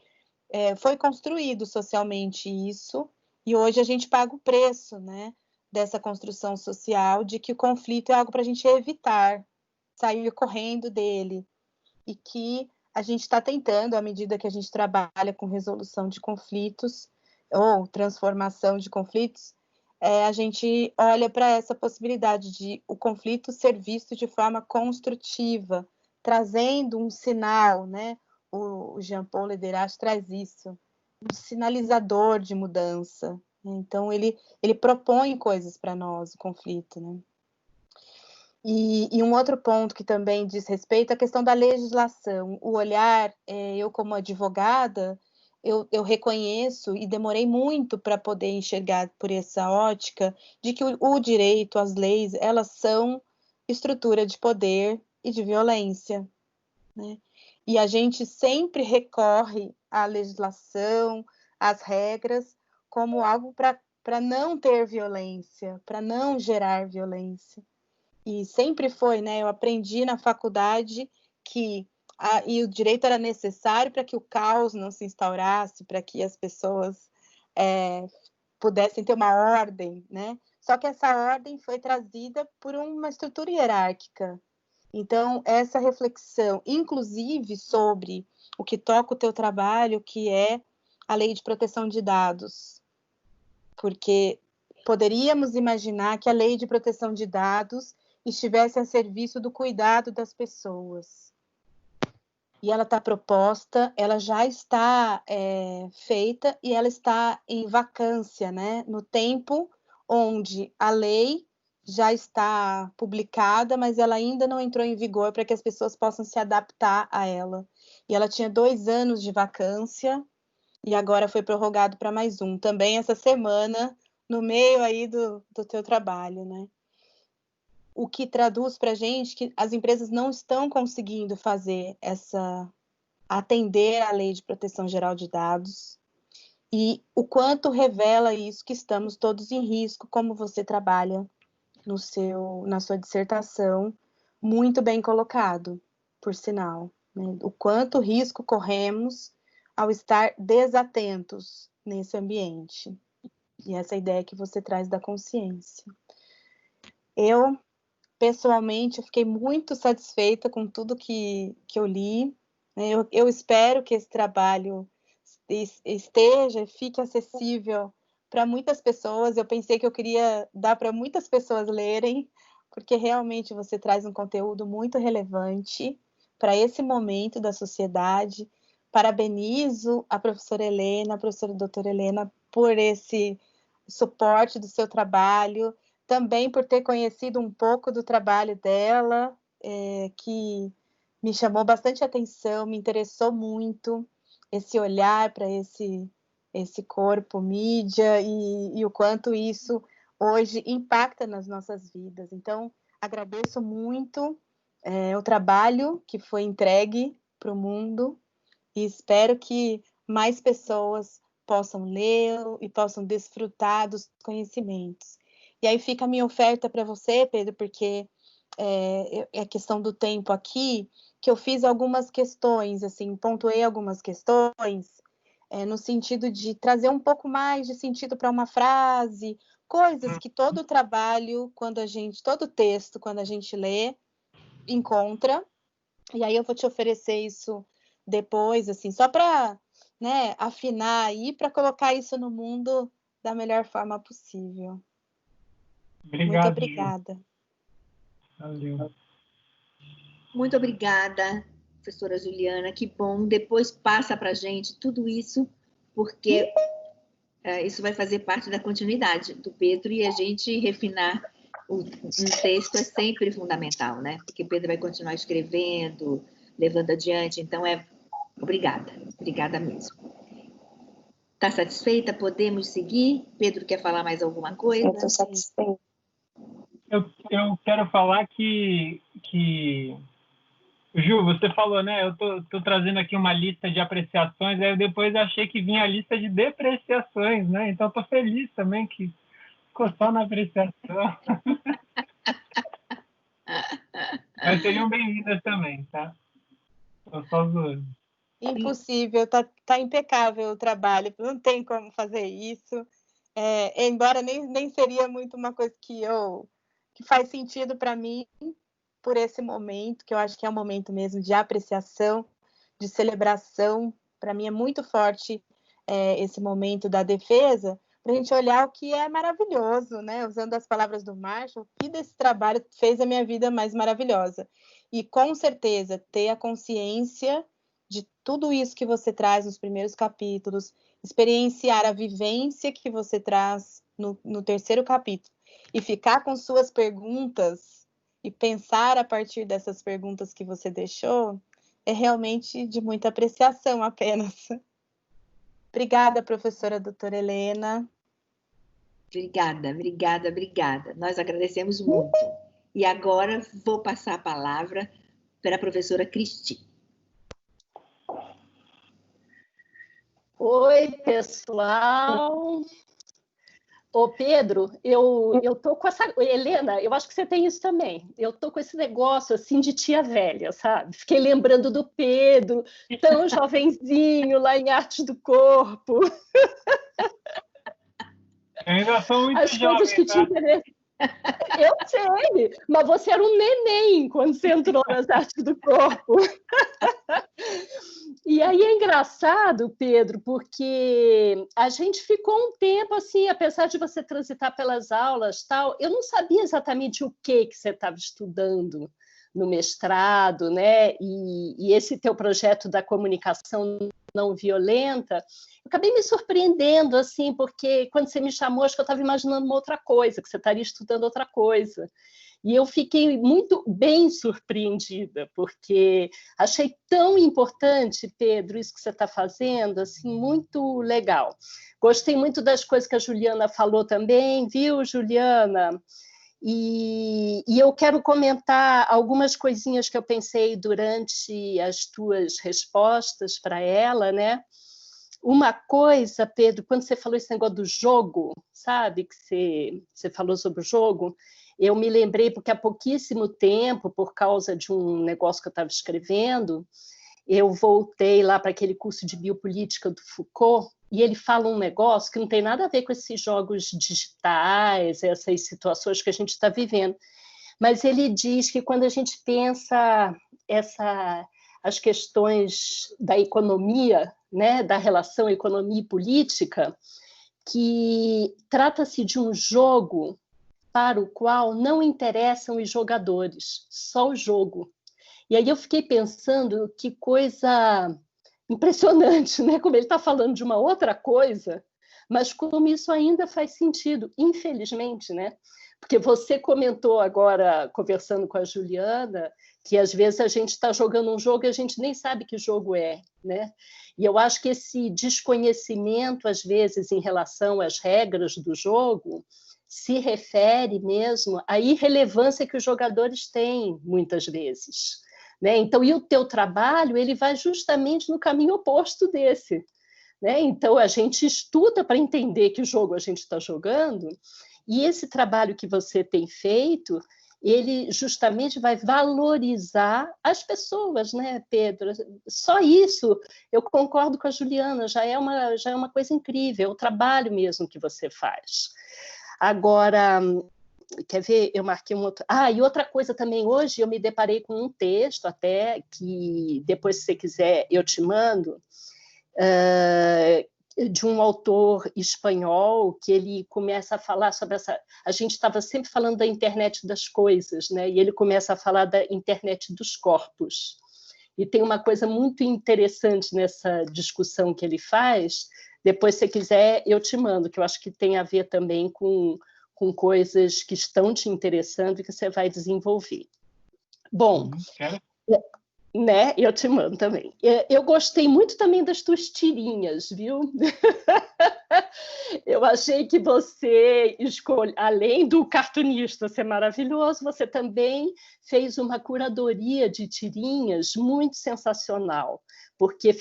construído socialmente isso, e hoje a gente paga o preço, né, dessa construção social, de que o conflito é algo para a gente evitar, sair correndo dele, e que a gente está tentando, à medida que a gente trabalha com resolução de conflitos, ou transformação de conflitos, a gente olha para essa possibilidade de o conflito ser visto de forma construtiva, trazendo um sinal, né? O Jean-Paul Lederache traz isso, um sinalizador de mudança. Então, ele propõe coisas para nós, o conflito, né? E um outro ponto que também diz respeito à questão da legislação, o olhar, eu como advogada, eu reconheço e demorei muito para poder enxergar por essa ótica de que o direito, as leis, elas são estrutura de poder e de violência, né? E a gente sempre recorre à legislação, às regras, como algo para não ter violência, para não gerar violência. E sempre foi, né? Eu aprendi na faculdade que e o direito era necessário para que o caos não se instaurasse, para que as pessoas pudessem ter uma ordem, né? Só que essa ordem foi trazida por uma estrutura hierárquica. Então, essa reflexão, inclusive sobre o que toca o teu trabalho, que é a Lei de Proteção de Dados, porque poderíamos imaginar que a Lei de Proteção de Dados estivesse a serviço do cuidado das pessoas. E ela está proposta, ela já está feita e ela está em vacância, né? No tempo onde a lei já está publicada, mas ela ainda não entrou em vigor para que as pessoas possam se adaptar a ela. E ela tinha 2 anos de vacância e agora foi prorrogado para mais um. Também essa semana, no meio aí do teu trabalho, né? O que traduz para a gente que as empresas não estão conseguindo fazer atender à Lei de Proteção Geral de Dados, e o quanto revela isso que estamos todos em risco, como você trabalha na sua dissertação, muito bem colocado, por sinal, né? O quanto risco corremos ao estar desatentos nesse ambiente. E essa ideia que você traz da consciência. Pessoalmente, eu fiquei muito satisfeita com tudo que eu li. Eu espero que esse trabalho fique acessível para muitas pessoas. Eu pensei que eu queria dar para muitas pessoas lerem, porque realmente você traz um conteúdo muito relevante para esse momento da sociedade. Parabenizo a professora Helena, a professora doutora Helena, por esse suporte do seu trabalho, também por ter conhecido um pouco do trabalho dela, que me chamou bastante atenção, me interessou muito esse olhar para esse corpo mídia e o quanto isso hoje impacta nas nossas vidas. Então, agradeço muito o trabalho que foi entregue para o mundo e espero que mais pessoas possam lê-lo e possam desfrutar dos conhecimentos. E aí fica a minha oferta para você, Pedro, porque é a questão do tempo aqui, que eu fiz algumas questões, assim, pontuei algumas questões, no sentido de trazer um pouco mais de sentido para uma frase, coisas que todo trabalho, todo texto, quando a gente lê, encontra, e aí eu vou te oferecer isso depois, assim, só para, né, afinar aí, para colocar isso no mundo da melhor forma possível. Obrigado. Muito obrigada. Valeu. Muito obrigada, professora Juliana, que bom. Depois passa para a gente tudo isso, porque isso vai fazer parte da continuidade do Pedro e a gente refinar um texto é sempre fundamental, né? Porque Pedro vai continuar escrevendo, levando adiante, então obrigada mesmo. Está satisfeita? Podemos seguir? Pedro quer falar mais alguma coisa? Eu estou satisfeita. Eu quero falar que Ju, você falou, né? Eu tô trazendo aqui uma lista de apreciações, aí eu depois achei que vinha a lista de depreciações, né? Então tô feliz também que ficou só na apreciação. Mas seriam bem-vindas também, tá? Tô só zoando. Impossível, tá impecável o trabalho, não tem como fazer isso. Embora nem seria muito uma coisa que faz sentido para mim por esse momento, que eu acho que é um momento mesmo de apreciação, de celebração. Para mim é muito forte esse momento da defesa, para a gente olhar o que é maravilhoso, né? Usando as palavras do Marshall, o que desse trabalho fez a minha vida mais maravilhosa. E com certeza ter a consciência de tudo isso que você traz nos primeiros capítulos, experienciar a vivência que você traz no terceiro capítulo e ficar com suas perguntas e pensar a partir dessas perguntas que você deixou é realmente de muita apreciação apenas. Obrigada, professora doutora Helena. Obrigada. Nós agradecemos muito. E agora vou passar a palavra para a professora Cristi. Oi, pessoal. Ô, Pedro, eu tô com essa... Helena, eu acho que você tem isso também. Eu tô com esse negócio, assim, de tia velha, sabe? Fiquei lembrando do Pedro, tão jovenzinho, lá em Arte do Corpo. Eu ainda sou muito As jovem, coisas que tá? te interessam. Eu sei, mas você era um neném quando você entrou nas Artes do Corpo. E aí é engraçado, Pedro, porque a gente ficou um tempo assim, apesar de você transitar pelas aulas, tal, eu não sabia exatamente o que você estava estudando no mestrado, né? E esse teu projeto da comunicação não violenta, eu acabei me surpreendendo, assim, porque quando você me chamou, acho que eu estava imaginando uma outra coisa, que você estaria estudando outra coisa. E eu fiquei muito bem surpreendida, porque achei tão importante, Pedro, isso que você está fazendo, assim, muito legal. Gostei muito das coisas que a Juliana falou também, viu, Juliana? E eu quero comentar algumas coisinhas que eu pensei durante as tuas respostas para ela, né? Uma coisa, Pedro, quando você falou esse negócio do jogo, sabe, que você falou sobre o jogo, eu me lembrei, porque há pouquíssimo tempo, por causa de um negócio que eu estava escrevendo, eu voltei lá para aquele curso de biopolítica do Foucault, e ele fala um negócio que não tem nada a ver com esses jogos digitais, essas situações que a gente está vivendo. Mas ele diz que quando a gente pensa as questões da economia, né, da relação economia e política, que trata-se de um jogo para o qual não interessam os jogadores, só o jogo. E aí eu fiquei pensando que coisa impressionante, né? Como ele está falando de uma outra coisa, mas como isso ainda faz sentido, infelizmente, né? Porque você comentou agora, conversando com a Juliana, que às vezes a gente está jogando um jogo e a gente nem sabe que jogo é, né? E eu acho que esse desconhecimento, às vezes, em relação às regras do jogo, se refere mesmo à irrelevância que os jogadores têm, muitas vezes. Né? Então, e o teu trabalho ele vai justamente no caminho oposto desse. Né? Então, a gente estuda para entender que jogo a gente está jogando, e esse trabalho que você tem feito, ele justamente vai valorizar as pessoas, né, Pedro? Só isso, eu concordo com a Juliana, já é uma coisa incrível, o trabalho mesmo que você faz. Agora, quer ver? Eu marquei um outro... e outra coisa também, hoje eu me deparei com um texto até, que depois, se você quiser, eu te mando, de um autor espanhol, que ele começa a falar sobre essa... A gente estava sempre falando da internet das coisas, né? E ele começa a falar da internet dos corpos. E tem uma coisa muito interessante nessa discussão que ele faz. Depois, se você quiser, eu te mando, que eu acho que tem a ver também com coisas que estão te interessando e que você vai desenvolver. Bom, Né? Eu te mando também. Eu gostei muito também das tuas tirinhas, viu? Eu achei que você além do cartunista ser maravilhoso, você também fez uma curadoria de tirinhas muito sensacional, porque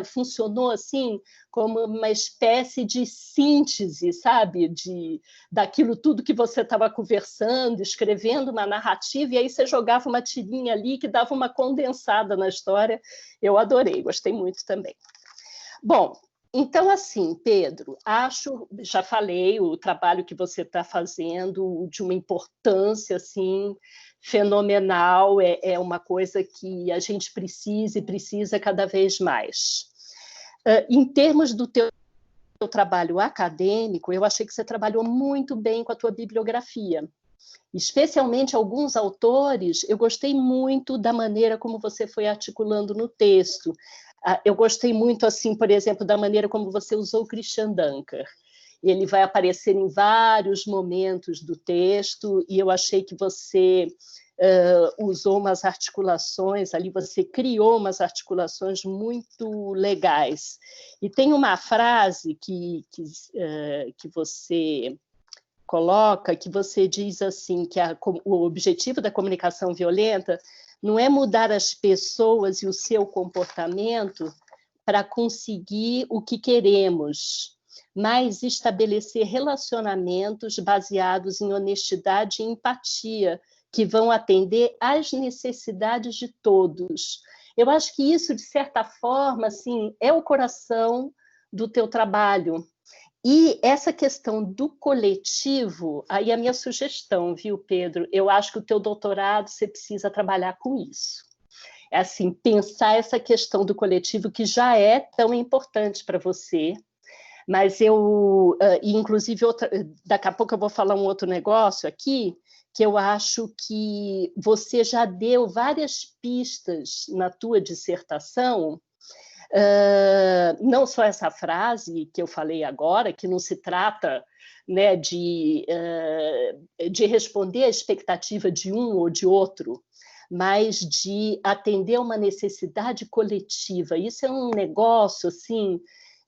funcionou assim como uma espécie de síntese, sabe, daquilo tudo que você estava conversando, escrevendo uma narrativa, e aí você jogava uma tirinha ali que dava uma condensada na história. Eu adorei, gostei muito também. Bom, então, assim, Pedro, já falei, o trabalho que você está fazendo de uma importância, assim, fenomenal, é uma coisa que a gente precisa e precisa cada vez mais. Em termos do teu trabalho acadêmico, eu achei que você trabalhou muito bem com a tua bibliografia. Especialmente alguns autores, eu gostei muito da maneira como você foi articulando no texto. Eu gostei muito, assim, por exemplo, da maneira como você usou o Christian Dunker. Ele vai aparecer em vários momentos do texto, e eu achei que você usou umas articulações ali, você criou umas articulações muito legais. E tem uma frase que você coloca, que você diz assim, que o objetivo da comunicação violenta não é mudar as pessoas e o seu comportamento para conseguir o que queremos, mas estabelecer relacionamentos baseados em honestidade e empatia, que vão atender às necessidades de todos. Eu acho que isso, de certa forma, assim, é o coração do teu trabalho. E essa questão do coletivo, aí a minha sugestão, viu, Pedro? Eu acho que o teu doutorado você precisa trabalhar com isso. É assim, pensar essa questão do coletivo que já é tão importante para você, mas inclusive, daqui a pouco eu vou falar um outro negócio aqui, que eu acho que você já deu várias pistas na tua dissertação. Não só essa frase que eu falei agora, que não se trata, né, de responder à expectativa de um ou de outro, mas de atender a uma necessidade coletiva. Isso é um negócio assim,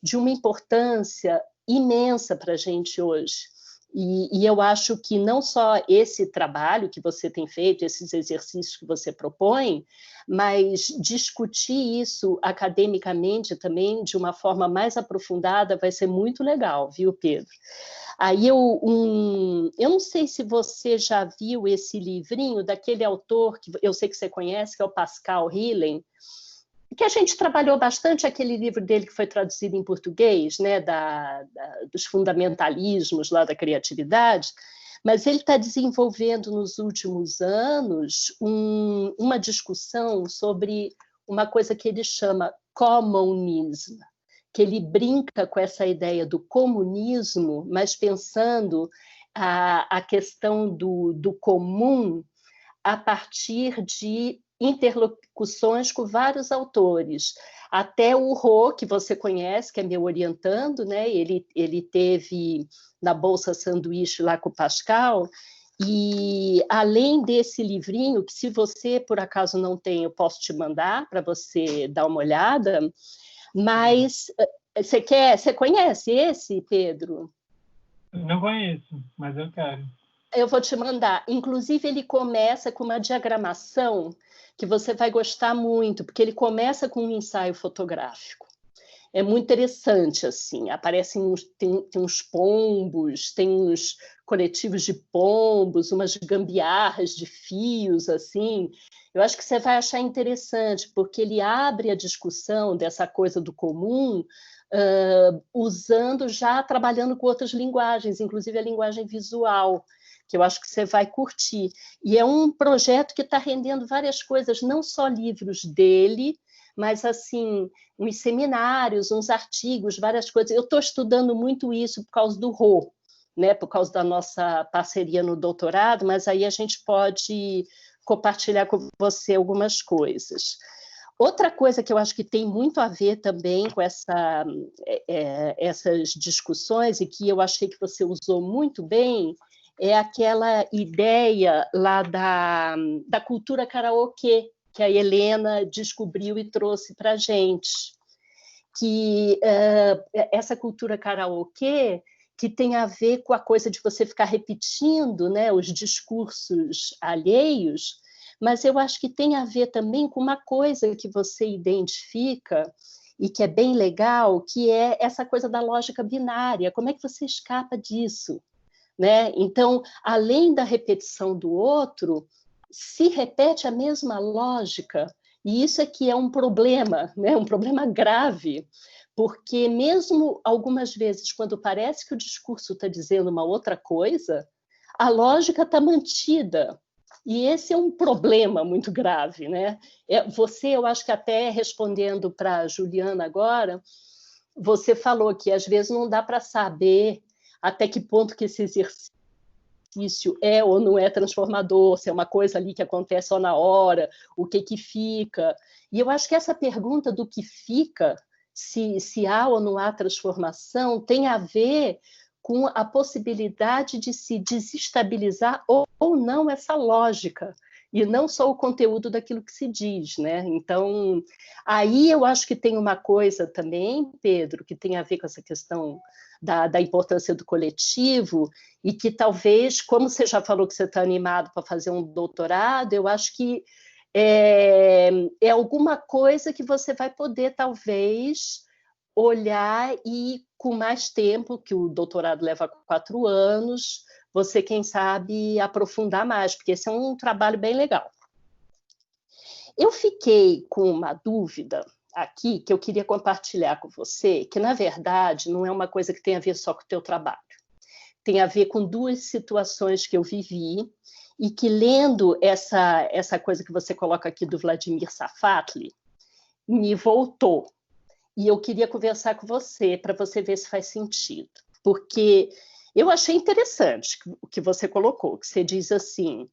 de uma importância imensa para a gente hoje. E eu acho que não só esse trabalho que você tem feito, esses exercícios que você propõe, mas discutir isso academicamente também de uma forma mais aprofundada vai ser muito legal, viu, Pedro? Aí eu não sei se você já viu esse livrinho daquele autor que eu sei que você conhece, que é o Pascal Hillen, que a gente trabalhou bastante aquele livro dele que foi traduzido em português, né, dos fundamentalismos lá da criatividade, mas ele está desenvolvendo nos últimos anos uma discussão sobre uma coisa que ele chama commonism, que ele brinca com essa ideia do comunismo, mas pensando a questão do comum a partir de interlocuções com vários autores. Até o Rô, que você conhece, que é meu orientando, né? Ele teve na Bolsa Sanduíche lá com o Pascal, e além desse livrinho, que se você por acaso não tem, eu posso te mandar para você dar uma olhada, mas você conhece esse, Pedro? Não conheço, mas eu quero. Eu vou te mandar. Inclusive, ele começa com uma diagramação que você vai gostar muito, porque ele começa com um ensaio fotográfico. É muito interessante, assim. Tem uns pombos, tem uns coletivos de pombos, umas gambiarras de fios, assim. Eu acho que você vai achar interessante, porque ele abre a discussão dessa coisa do comum, trabalhando com outras linguagens, inclusive a linguagem visual, que eu acho que você vai curtir. E é um projeto que está rendendo várias coisas, não só livros dele, mas assim, uns seminários, uns artigos, várias coisas. Eu estou estudando muito isso por causa do Rô, né? Por causa da nossa parceria no doutorado, mas aí a gente pode compartilhar com você algumas coisas. Outra coisa que eu acho que tem muito a ver também com essas discussões, e que eu achei que você usou muito bem, é aquela ideia lá da cultura karaokê, que a Helena descobriu e trouxe para a gente, que essa cultura karaokê, que tem a ver com a coisa de você ficar repetindo, né, os discursos alheios, mas eu acho que tem a ver também com uma coisa que você identifica e que é bem legal, que é essa coisa da lógica binária. Como é que você escapa disso? Né? Então, além da repetição do outro, se repete a mesma lógica, e isso é que é um problema, né? Um problema grave, porque mesmo algumas vezes, quando parece que o discurso está dizendo uma outra coisa, a lógica está mantida. E esse é um problema muito grave, né? Você, eu acho que até respondendo para a Juliana agora, você falou que às vezes não dá para saber até que ponto que esse exercício é ou não é transformador, se é uma coisa ali que acontece só na hora, o que fica. E eu acho que essa pergunta do que fica, se há ou não há transformação, tem a ver com a possibilidade de se desestabilizar ou não essa lógica, e não só o conteúdo daquilo que se diz, né? Então, aí eu acho que tem uma coisa também, Pedro, que tem a ver com essa questão da importância do coletivo, e que talvez, como você já falou que você está animado para fazer um doutorado, eu acho que é alguma coisa que você vai poder, talvez, olhar e, com mais tempo, que o doutorado leva 4 anos, você, quem sabe, aprofundar mais, porque esse é um trabalho bem legal. Eu fiquei com uma dúvida aqui que eu queria compartilhar com você, que, na verdade, não é uma coisa que tem a ver só com o teu trabalho. Tem a ver com 2 situações que eu vivi e que, lendo essa coisa que você coloca aqui do Vladimir Safatli, me voltou. E eu queria conversar com você, para você ver se faz sentido. Porque eu achei interessante o que você colocou, que você diz assim,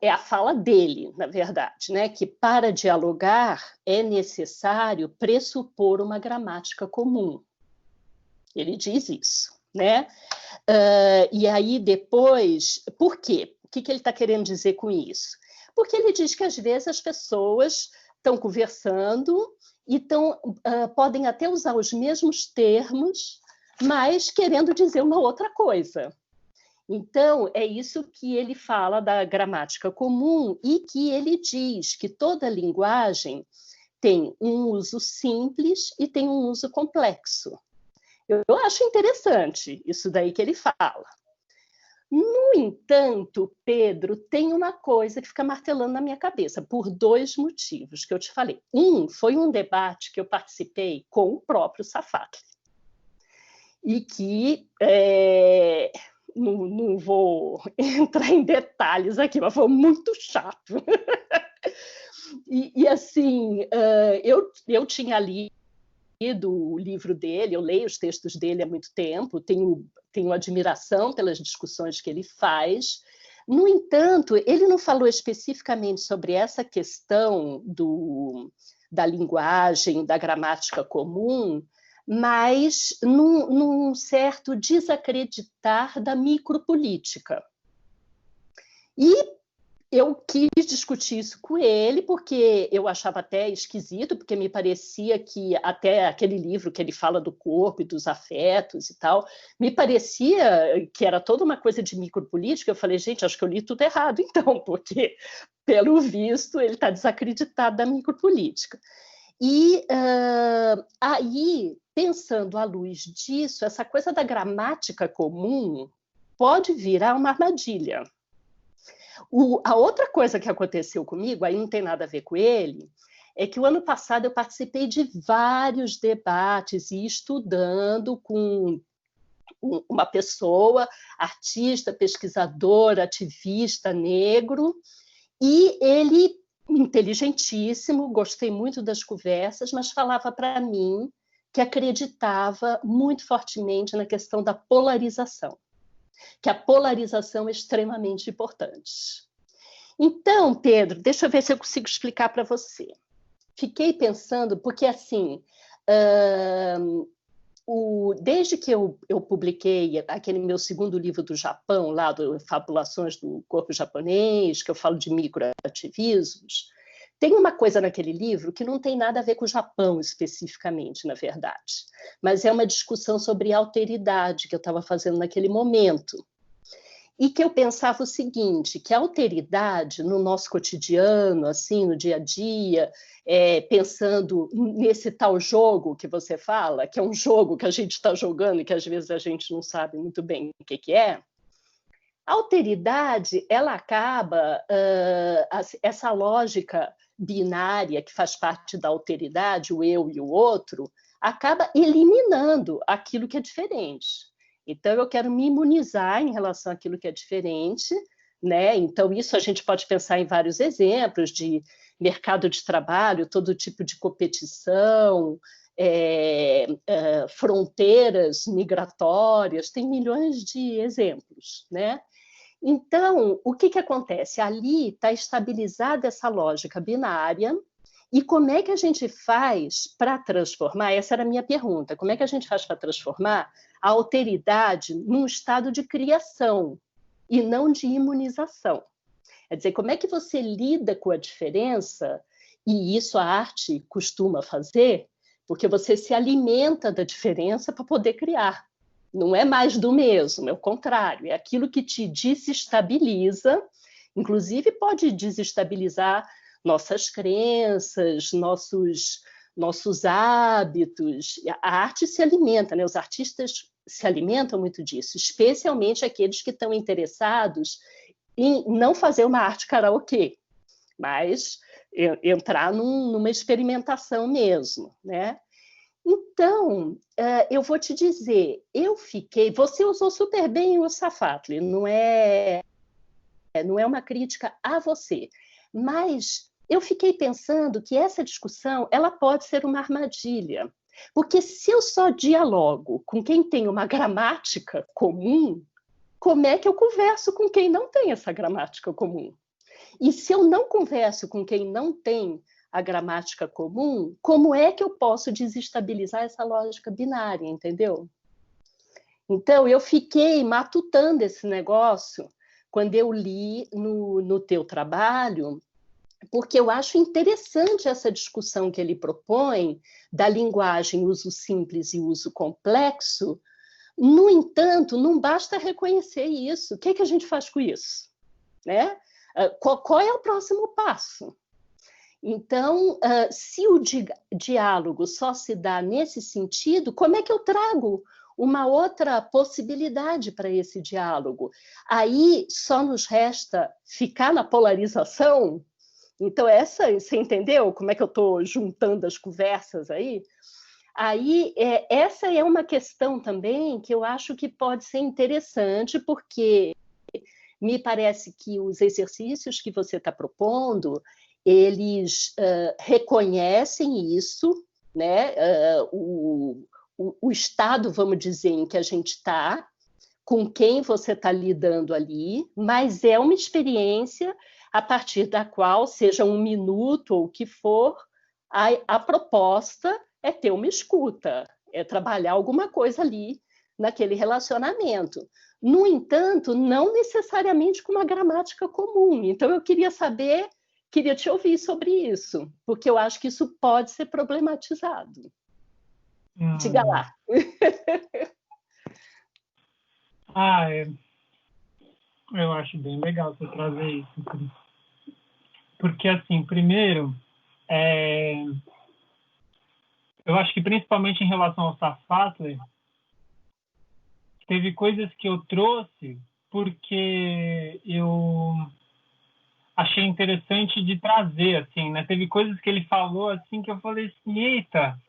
é a fala dele, na verdade, né? Que para dialogar é necessário pressupor uma gramática comum. Ele diz isso, né? E aí depois, por quê? O que ele está querendo dizer com isso? Porque ele diz que às vezes as pessoas estão conversando e podem até usar os mesmos termos, mas querendo dizer uma outra coisa. Então, é isso que ele fala da gramática comum e que ele diz que toda linguagem tem um uso simples e tem um uso complexo. Eu acho interessante isso daí que ele fala. No entanto, Pedro, tem uma coisa que fica martelando na minha cabeça, por 2 motivos que eu te falei. Foi um debate que eu participei com o próprio Safatli, e que não vou entrar em detalhes aqui, mas foi muito chato. E assim, eu tinha lido o livro dele, eu leio os textos dele há muito tempo, tenho admiração pelas discussões que ele faz. No entanto, ele não falou especificamente sobre essa questão da linguagem, da gramática comum, mas num certo desacreditar da micropolítica. E eu quis discutir isso com ele, porque eu achava até esquisito, porque me parecia que até aquele livro que ele fala do corpo e dos afetos e tal, me parecia que era toda uma coisa de micropolítica. Eu falei, gente, acho que eu li tudo errado, então, porque, pelo visto, ele está desacreditado da micropolítica. E aí, pensando à luz disso, essa coisa da gramática comum pode virar uma armadilha. A outra coisa que aconteceu comigo, aí não tem nada a ver com ele, é que o ano passado eu participei de vários debates e estudando com uma pessoa, artista, pesquisador, ativista negro, e ele, inteligentíssimo, gostei muito das conversas, mas falava para mim que acreditava muito fortemente na questão da polarização, que a polarização é extremamente importante. Então, Pedro, deixa eu ver se eu consigo explicar para você. Fiquei pensando, porque assim, desde que eu publiquei aquele meu segundo livro do Japão, lá do Fabulações do Corpo Japonês, que eu falo de microativismos, tem uma coisa naquele livro que não tem nada a ver com o Japão especificamente, na verdade, mas é uma discussão sobre alteridade que eu estava fazendo naquele momento. E que eu pensava o seguinte, que a alteridade no nosso cotidiano, assim, no dia a dia, pensando nesse tal jogo que você fala, que é um jogo que a gente está jogando e que às vezes a gente não sabe muito bem o que é, a alteridade, ela acaba, essa lógica binária que faz parte da alteridade, o eu e o outro, acaba eliminando aquilo que é diferente. Então, eu quero me imunizar em relação àquilo que é diferente, né? Então, isso a gente pode pensar em vários exemplos de mercado de trabalho, todo tipo de competição, fronteiras migratórias, tem milhões de exemplos, né? Então, o que acontece? Ali está estabilizada essa lógica binária, e como é que a gente faz para transformar? Essa era a minha pergunta. Como é que a gente faz para transformar a alteridade num estado de criação e não de imunização? Quer dizer, como é que você lida com a diferença, e isso a arte costuma fazer, porque você se alimenta da diferença para poder criar. Não é mais do mesmo, é o contrário, é aquilo que te desestabiliza, inclusive pode desestabilizar nossas crenças, nossos hábitos. A arte se alimenta, né? Os artistas se alimentam muito disso, especialmente aqueles que estão interessados em não fazer uma arte karaokê, mas entrar numa experimentação mesmo, né? Então, eu vou te dizer, você usou super bem o Safatli, não é uma crítica a você, mas eu fiquei pensando que essa discussão ela pode ser uma armadilha, porque se eu só dialogo com quem tem uma gramática comum, como é que eu converso com quem não tem essa gramática comum? E se eu não converso com quem não tem a gramática comum, como é que eu posso desestabilizar essa lógica binária, entendeu? Então, eu fiquei matutando esse negócio quando eu li no teu trabalho, porque eu acho interessante essa discussão que ele propõe da linguagem uso simples e uso complexo. No entanto, não basta reconhecer isso. O que a gente faz com isso? Né? Qual é o próximo passo? Então, se o diálogo só se dá nesse sentido, como é que eu trago uma outra possibilidade para esse diálogo? Aí só nos resta ficar na polarização. Então, você entendeu como é que eu estou juntando as conversas aí? Aí, essa é uma questão também que eu acho que pode ser interessante, porque me parece que os exercícios que você está propondo, eles reconhecem isso, né? O estado, vamos dizer, em que a gente está, com quem você está lidando ali, mas é uma experiência a partir da qual, seja um minuto ou o que for, a proposta é ter uma escuta, é trabalhar alguma coisa ali naquele relacionamento. No entanto, não necessariamente com uma gramática comum. Então, eu queria te ouvir sobre isso, porque eu acho que isso pode ser problematizado. Diga lá. Eu acho bem legal você trazer isso. Porque, assim, primeiro, eu acho que principalmente em relação ao Safatli, teve coisas que eu trouxe porque eu achei interessante de trazer, assim, né? Teve coisas que ele falou, assim, que eu falei assim, eita,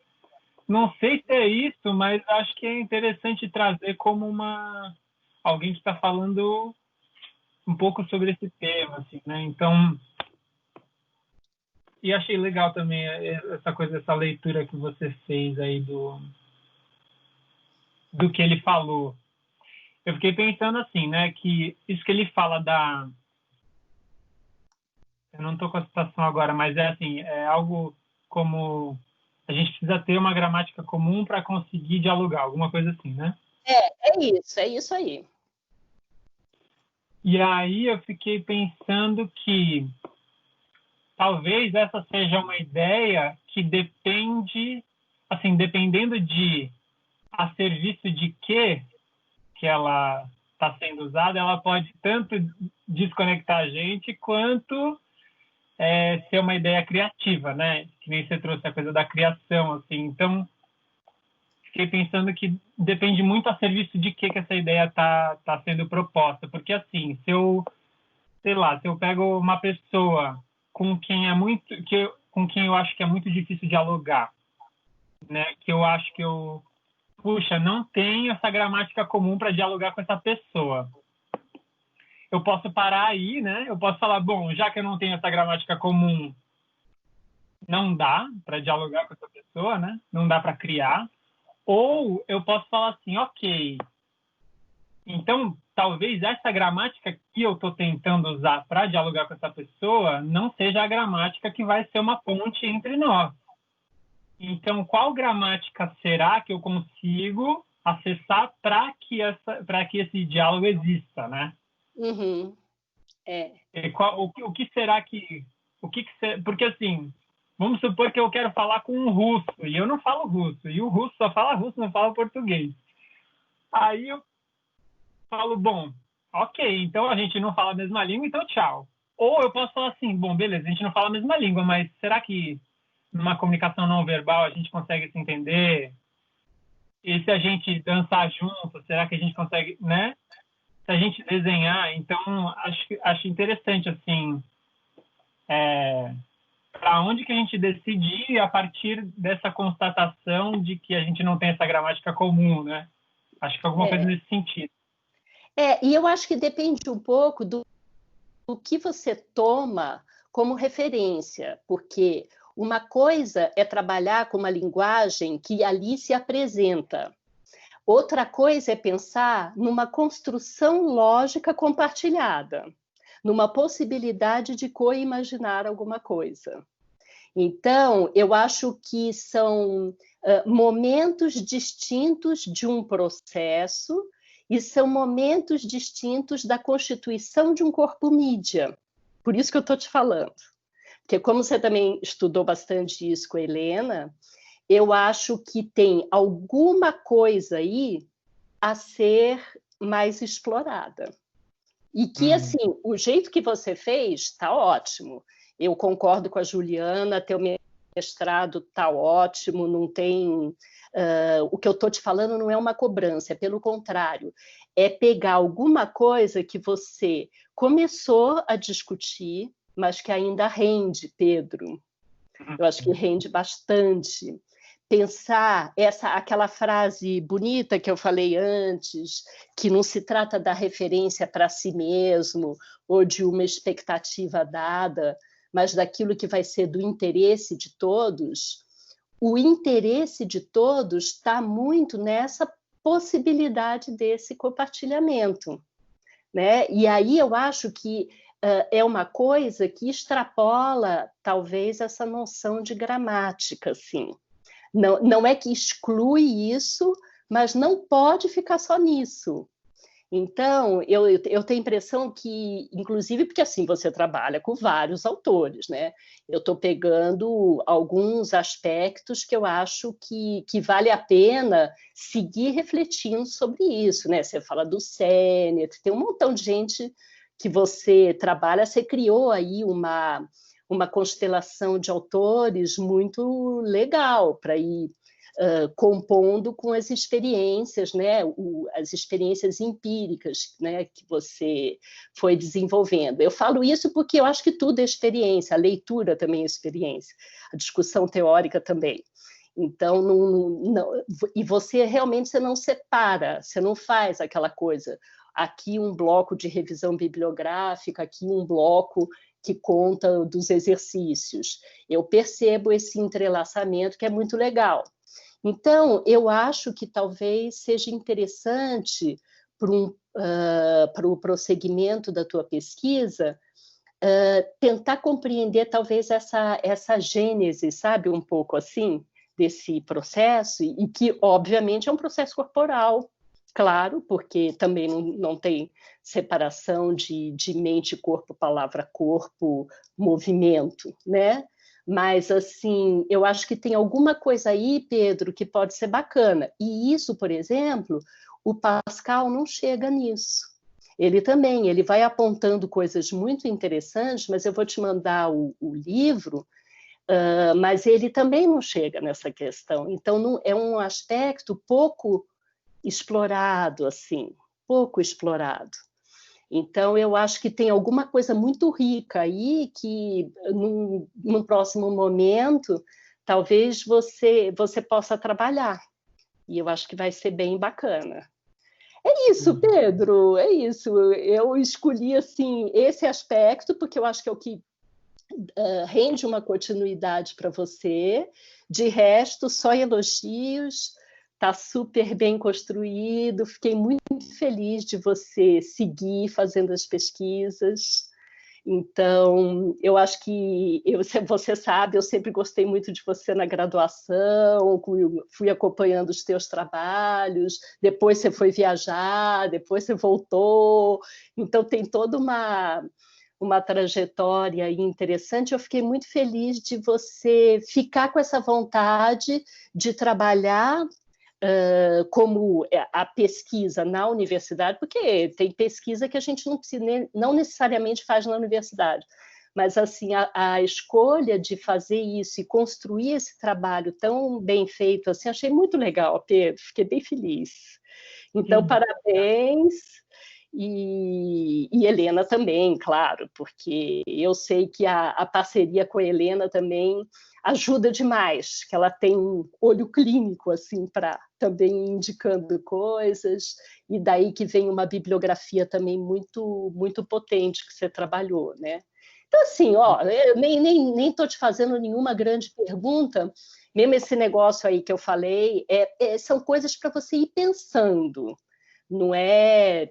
não sei se é isso, mas acho que é interessante trazer como alguém que está falando um pouco sobre esse tema, assim, né? Então, e achei legal também essa coisa, essa leitura que você fez aí do que ele falou. Eu fiquei pensando assim, né, que isso que ele fala eu não estou com a citação agora, mas é assim, é algo como a gente precisa ter uma gramática comum para conseguir dialogar, alguma coisa assim, né? É isso aí. E aí eu fiquei pensando que talvez essa seja uma ideia que depende, assim, dependendo de a serviço de que ela está sendo usada, ela pode tanto desconectar a gente quanto ser uma ideia criativa, né? Que nem você trouxe a coisa da criação, assim. Então, fiquei pensando que depende muito a serviço de que essa ideia está sendo proposta. Porque, assim, se eu pego uma pessoa com quem com quem eu acho que é muito difícil dialogar, né? Que eu acho que puxa, não tenho essa gramática comum para dialogar com essa pessoa. Eu posso parar aí, né? Eu posso falar, bom, já que eu não tenho essa gramática comum, não dá para dialogar com essa pessoa, né? Não dá para criar. Ou eu posso falar assim, ok, então talvez essa gramática que eu estou tentando usar para dialogar com essa pessoa não seja a gramática que vai ser uma ponte entre nós. Então, qual gramática será que eu consigo acessar para que esse diálogo exista, né? Uhum. O que será que... Porque, assim, vamos supor que eu quero falar com um russo, e eu não falo russo, e o russo só fala russo, não fala português. Aí eu falo, bom, ok, então a gente não fala a mesma língua, então tchau. Ou eu posso falar assim, bom, beleza, a gente não fala a mesma língua, mas será que numa comunicação não verbal a gente consegue se entender? E se a gente dançar junto, será que a gente consegue, né? Se a gente desenhar, então acho interessante, assim, para onde que a gente decide ir a partir dessa constatação de que a gente não tem essa gramática comum, né? Acho que alguma coisa nesse sentido. E eu acho que depende um pouco do que você toma como referência, porque uma coisa é trabalhar com uma linguagem que ali se apresenta. Outra coisa é pensar numa construção lógica compartilhada, numa possibilidade de coimaginar alguma coisa. Então, eu acho que são momentos distintos de um processo e são momentos distintos da constituição de um corpo mídia. Por isso que eu estou te falando. Porque como você também estudou bastante isso com a Helena, eu acho que tem alguma coisa aí a ser mais explorada. E que, assim, o jeito que você fez está ótimo. Eu concordo com a Juliana, teu mestrado está ótimo, não tem... o que eu estou te falando não é uma cobrança, é pelo contrário. É pegar alguma coisa que você começou a discutir, mas que ainda rende, Pedro. Eu acho que rende bastante. Pensar aquela frase bonita que eu falei antes, que não se trata da referência para si mesmo ou de uma expectativa dada, mas daquilo que vai ser do interesse de todos. O interesse de todos está muito nessa possibilidade desse compartilhamento, né? E aí eu acho que é uma coisa que extrapola, talvez, essa noção de gramática, assim. Não é que exclui isso, mas não pode ficar só nisso. Então, eu tenho a impressão que, inclusive, porque assim você trabalha com vários autores, né? Eu estou pegando alguns aspectos que eu acho que vale a pena seguir refletindo sobre isso, né? Você fala do Sennett, tem um montão de gente que você trabalha, você criou aí uma constelação de autores muito legal para ir compondo com as experiências, né, as experiências empíricas, né, que você foi desenvolvendo. Eu falo isso porque eu acho que tudo é experiência, a leitura também é experiência, a discussão teórica também. Então, e você realmente você não separa, você não faz aquela coisa, aqui um bloco de revisão bibliográfica, aqui um bloco que conta dos exercícios. Eu percebo esse entrelaçamento que é muito legal. Então, eu acho que talvez seja interessante para o prosseguimento da tua pesquisa tentar compreender talvez essa gênese, sabe, um pouco assim, desse processo, e que, obviamente, é um processo corporal, claro, porque também não tem separação de mente, corpo, palavra, corpo, movimento, né? Mas, assim, eu acho que tem alguma coisa aí, Pedro, que pode ser bacana. E isso, por exemplo, o Pascal não chega nisso. Ele vai apontando coisas muito interessantes, mas eu vou te mandar o livro, mas ele também não chega nessa questão. Então, é um aspecto pouco explorado, assim, pouco explorado. Então, eu acho que tem alguma coisa muito rica aí que, num próximo momento, talvez você possa trabalhar. E eu acho que vai ser bem bacana. É isso, Pedro, é isso. Eu escolhi, assim, esse aspecto, porque eu acho que é o que rende uma continuidade para você. De resto, só elogios. Está super bem construído, fiquei muito feliz de você seguir fazendo as pesquisas. Então, eu acho que, você sabe, eu sempre gostei muito de você na graduação, fui acompanhando os teus trabalhos, depois você foi viajar, depois você voltou, então tem toda uma trajetória interessante. Eu fiquei muito feliz de você ficar com essa vontade de trabalhar como a pesquisa na universidade, porque tem pesquisa que a gente não necessariamente faz na universidade, mas assim a escolha de fazer isso e construir esse trabalho tão bem feito, assim, achei muito legal, Pedro, fiquei bem feliz. Então, parabéns. E Helena também, claro, porque eu sei que a parceria com a Helena também ajuda demais, que ela tem um olho clínico, assim, para também indicando coisas, e daí que vem uma bibliografia também muito, muito potente que você trabalhou, né? Então, assim, ó, eu nem estou te fazendo nenhuma grande pergunta, mesmo esse negócio aí que eu falei, são coisas para você ir pensando, não é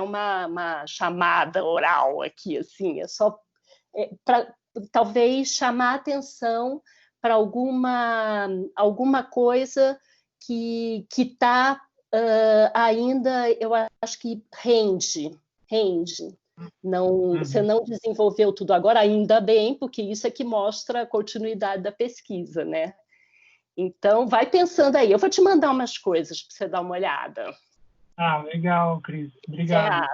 uma chamada oral aqui, assim, é só para talvez chamar atenção para alguma coisa que está ainda, eu acho que rende. Não, você não desenvolveu tudo agora, ainda bem, porque isso é que mostra a continuidade da pesquisa, né? Então, vai pensando aí. Eu vou te mandar umas coisas para você dar uma olhada. Ah, legal, Cris. Obrigado.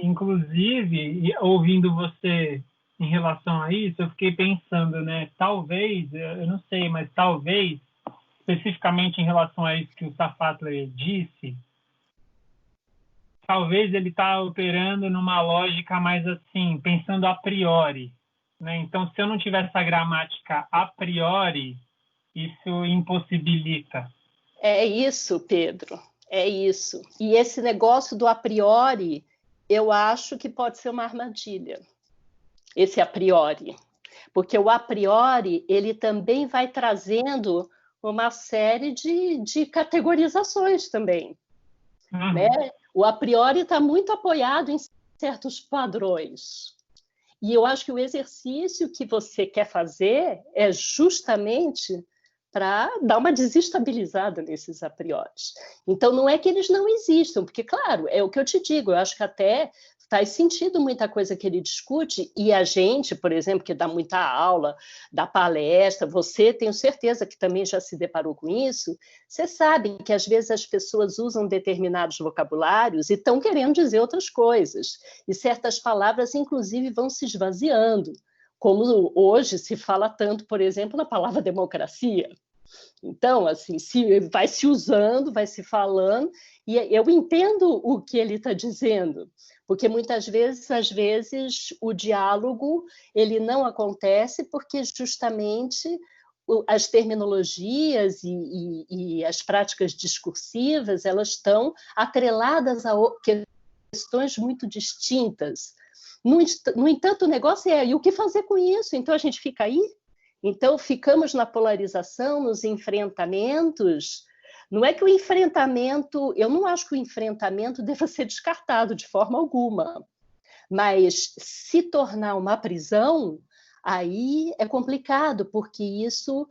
Inclusive, ouvindo você em relação a isso, eu fiquei pensando, né? Talvez, eu não sei, mas talvez, especificamente em relação a isso que o Safatler disse, talvez ele está operando numa lógica mais assim, pensando a priori, né? Então, se eu não tiver essa gramática a priori, isso impossibilita. É isso, Pedro, é isso. E esse negócio do a priori, eu acho que pode ser uma armadilha, esse a priori. Porque o a priori, ele também vai trazendo uma série de categorizações também. Né? O a priori está muito apoiado em certos padrões. E eu acho que o exercício que você quer fazer é justamente para dar uma desestabilizada nesses a priores. Então, não é que eles não existam, porque, claro, é o que eu te digo, eu acho que até faz sentido muita coisa que ele discute, e a gente, por exemplo, que dá muita aula, dá palestra, você, tenho certeza que também já se deparou com isso, você sabe que às vezes as pessoas usam determinados vocabulários e estão querendo dizer outras coisas, e certas palavras, inclusive, vão se esvaziando, como hoje se fala tanto, por exemplo, na palavra democracia. Então, assim, vai se usando, vai se falando, e eu entendo o que ele está dizendo, porque muitas vezes, às vezes, o diálogo ele não acontece porque justamente as terminologias e as práticas discursivas elas estão atreladas a questões muito distintas. No entanto, o negócio é, e o que fazer com isso? Então, a gente fica aí? Então, ficamos na polarização, nos enfrentamentos. Não é que o enfrentamento... Eu não acho que o enfrentamento deva ser descartado de forma alguma. Mas se tornar uma prisão, aí é complicado, porque isso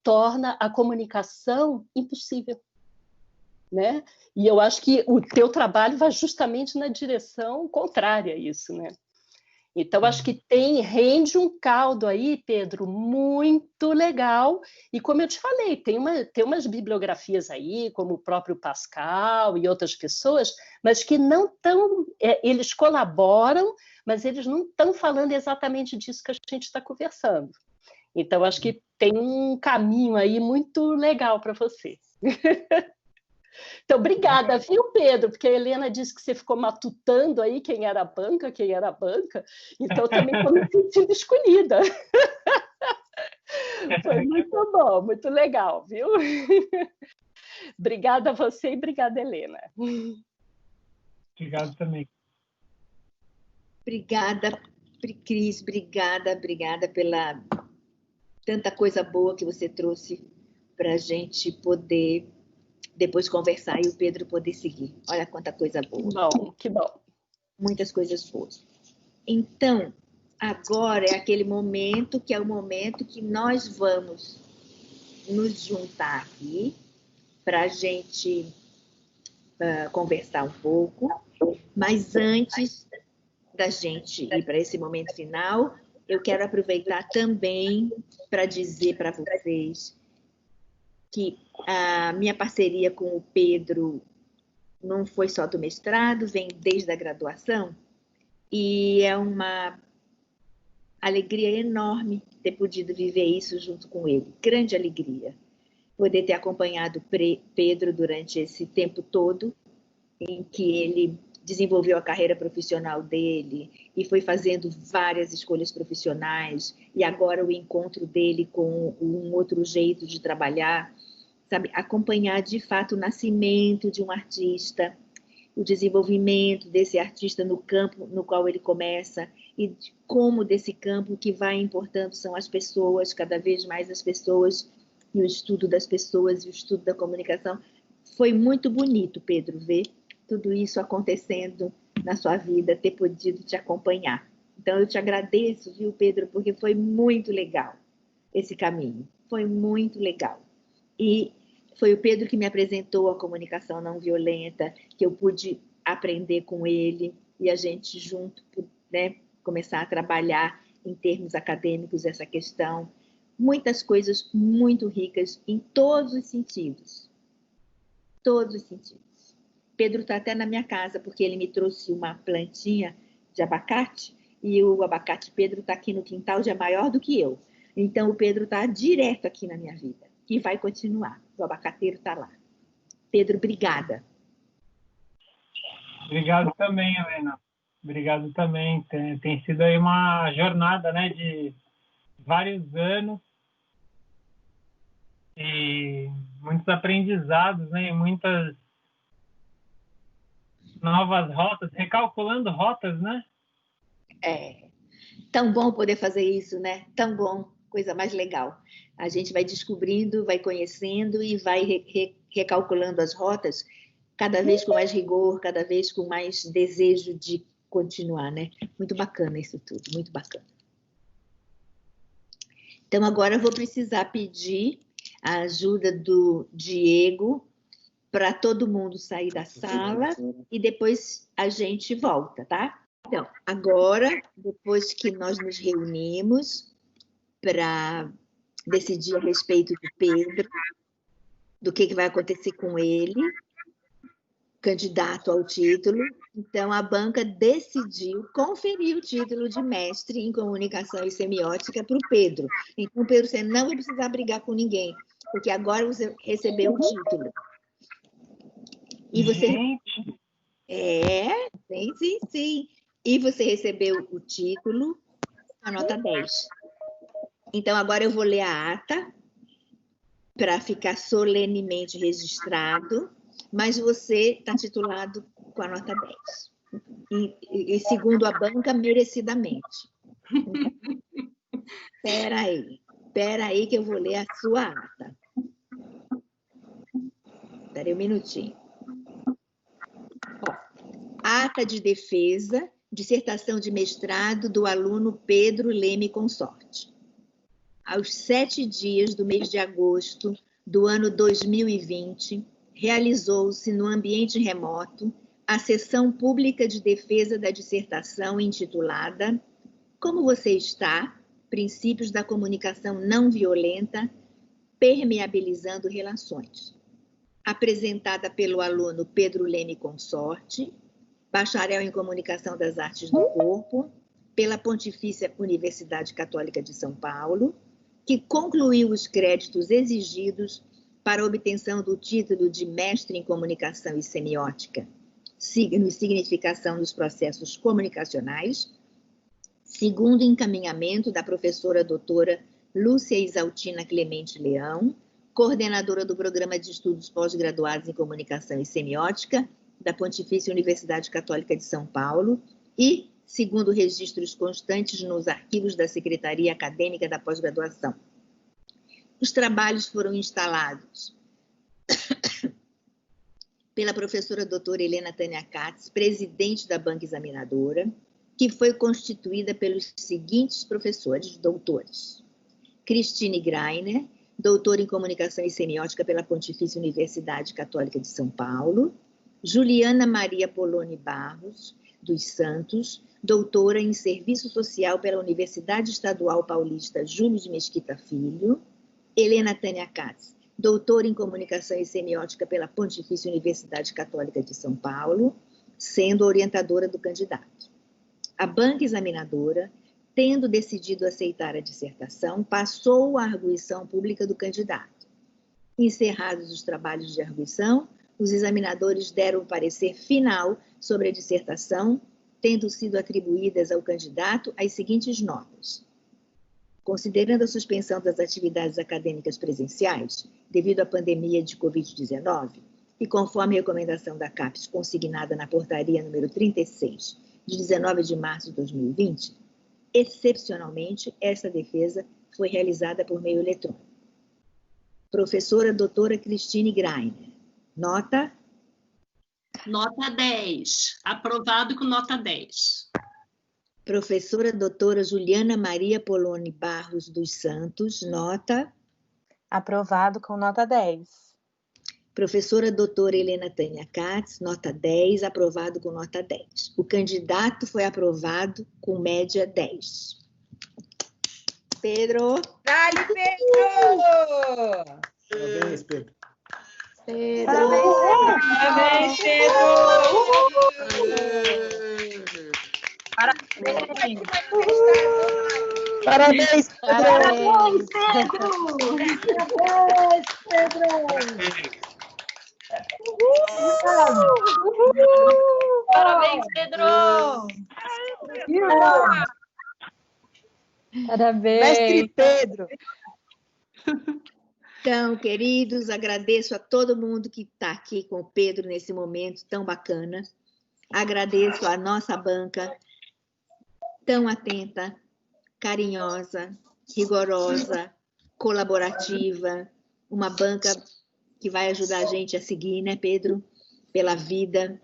torna a comunicação impossível, né? E eu acho que o teu trabalho vai justamente na direção contrária a isso, né? Então, acho que rende um caldo aí, Pedro, muito legal. E como eu te falei, tem umas bibliografias aí, como o próprio Pascal e outras pessoas, mas que não estão... eles colaboram, mas eles não estão falando exatamente disso que a gente está conversando. Então, acho que tem um caminho aí muito legal para você. Então, obrigada, viu, Pedro? Porque a Helena disse que você ficou matutando aí quem era a banca. Então, também estou me sentindo escolhida. Foi muito bom, muito legal, viu? Obrigada a você e obrigada, Helena. Obrigado também. Obrigada, Cris, obrigada pela tanta coisa boa que você trouxe para a gente poder depois conversar e o Pedro poder seguir. Olha quanta coisa boa. Que bom. Muitas coisas boas. Então, agora é aquele momento que é o momento que nós vamos nos juntar aqui para a gente conversar um pouco, mas antes da gente ir para esse momento final, eu quero aproveitar também para dizer para vocês que a minha parceria com o Pedro não foi só do mestrado, vem desde a graduação, e é uma alegria enorme ter podido viver isso junto com ele. Grande alegria poder ter acompanhado Pedro durante esse tempo todo, em que ele desenvolveu a carreira profissional dele e foi fazendo várias escolhas profissionais, e agora o encontro dele com um outro jeito de trabalhar, sabe? Acompanhar de fato o nascimento de um artista, o desenvolvimento desse artista no campo no qual ele começa, e de como desse campo que vai importando são as pessoas, cada vez mais as pessoas, e o estudo das pessoas, e o estudo da comunicação. Foi muito bonito, Pedro, ver tudo isso acontecendo na sua vida, ter podido te acompanhar. Então, eu te agradeço, viu, Pedro, porque foi muito legal esse caminho. Foi muito legal. E foi o Pedro que me apresentou a comunicação não violenta, que eu pude aprender com ele, e a gente junto, né, começar a trabalhar em termos acadêmicos essa questão. Muitas coisas muito ricas em todos os sentidos. Todos os sentidos. Pedro está até na minha casa, porque ele me trouxe uma plantinha de abacate, e o abacate Pedro está aqui no quintal, já é maior do que eu. Então, o Pedro está direto aqui na minha vida, e vai continuar. O abacateiro está lá. Pedro, obrigada. Obrigado também, Helena. Obrigado também. Tem sido aí uma jornada, né, de vários anos, e muitos aprendizados, né, e muitas novas rotas, recalculando rotas, né? É, tão bom poder fazer isso, né? Tão bom, coisa mais legal. A gente vai descobrindo, vai conhecendo e vai recalculando as rotas, cada vez com mais rigor, cada vez com mais desejo de continuar, né? Muito bacana isso tudo, muito bacana. Então, agora eu vou precisar pedir a ajuda do Diego para todo mundo sair da sala e depois a gente volta, tá? Então, agora, depois que nós nos reunimos para decidir a respeito do Pedro, do que vai acontecer com ele, candidato ao título, então a banca decidiu conferir o título de mestre em comunicação e semiótica para o Pedro. Então, Pedro, você não vai precisar brigar com ninguém, porque agora você recebeu o título. E você... Sim. E você recebeu o título, a nota 10. Então, agora eu vou ler a ata para ficar solenemente registrado, mas você está titulado com a nota 10. E segundo a banca, merecidamente. Espera aí que eu vou ler a sua ata. Espera aí um minutinho. Ata de defesa, dissertação de mestrado do aluno Pedro Leme Consorte. aos 7 dias do mês de agosto do ano 2020, realizou-se no ambiente remoto a sessão pública de defesa da dissertação intitulada Como você está? Princípios da comunicação não violenta, permeabilizando relações. Apresentada pelo aluno Pedro Leme Consorte, bacharel em Comunicação das Artes do Corpo, pela Pontifícia Universidade Católica de São Paulo, que concluiu os créditos exigidos para a obtenção do título de Mestre em Comunicação e Semiótica, signo e significação dos processos comunicacionais, segundo encaminhamento da professora doutora Lúcia Isaltina Clemente Leão, coordenadora do Programa de Estudos Pós-Graduados em Comunicação e Semiótica da Pontifícia Universidade Católica de São Paulo e, segundo registros constantes nos arquivos da Secretaria Acadêmica da Pós-Graduação. Os trabalhos foram instalados pela professora doutora Helena Tânia Katz, presidente da banca examinadora, que foi constituída pelos seguintes professores, doutores. Cristine Greiner, doutora em Comunicação e Semiótica pela Pontifícia Universidade Católica de São Paulo, Juliana Maria Poloni Barros dos Santos, doutora em Serviço Social pela Universidade Estadual Paulista Júlio de Mesquita Filho, Helena Tânia Katz, doutora em Comunicação e Semiótica pela Pontifícia Universidade Católica de São Paulo, sendo orientadora do candidato. A banca examinadora, tendo decidido aceitar a dissertação, passou à arguição pública do candidato. Encerrados os trabalhos de arguição, os examinadores deram o parecer final sobre a dissertação, tendo sido atribuídas ao candidato as seguintes notas. Considerando a suspensão das atividades acadêmicas presenciais, devido à pandemia de Covid-19, e conforme a recomendação da CAPES consignada na portaria número 36, de 19 de março de 2020, excepcionalmente, esta defesa foi realizada por meio eletrônico. Professora doutora Cristine Greiner, nota? Nota 10. Aprovado com nota 10. Professora doutora Juliana Maria Poloni Barros dos Santos, nota? Aprovado com nota 10. Professora doutora Helena Tânia Katz, nota 10, aprovado com nota 10. O candidato foi aprovado com média 10. Pedro. Dale, Pedro! Parabéns, Pedro. Parabéns, Pedro! Parabéns, Pedro! Parabéns, Parabéns, Pedro! Parabéns! Mestre Pedro! Então, queridos, agradeço a todo mundo que está aqui com o Pedro nesse momento tão bacana. Agradeço a nossa banca tão atenta, carinhosa, rigorosa, colaborativa, uma banca que vai ajudar a gente a seguir, né, Pedro? Pela vida.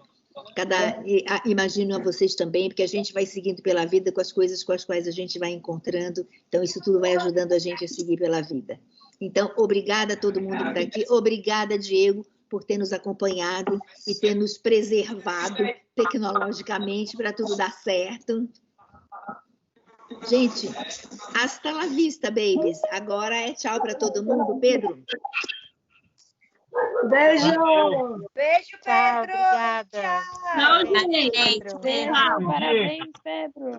Imagino a vocês também, porque a gente vai seguindo pela vida com as coisas com as quais a gente vai encontrando, então isso tudo vai ajudando a gente a seguir pela vida. Então, obrigada a todo mundo que está aqui, obrigada, Diego, por ter nos acompanhado e ter nos preservado tecnologicamente para tudo dar certo. Gente, hasta la vista, babies. Agora é tchau para todo mundo. Pedro? Beijo! Beijo, Tchau, Pedro! obrigada. Tchau! Tchau, gente. Pedro. Tchau. Bom dia. Parabéns, Pedro.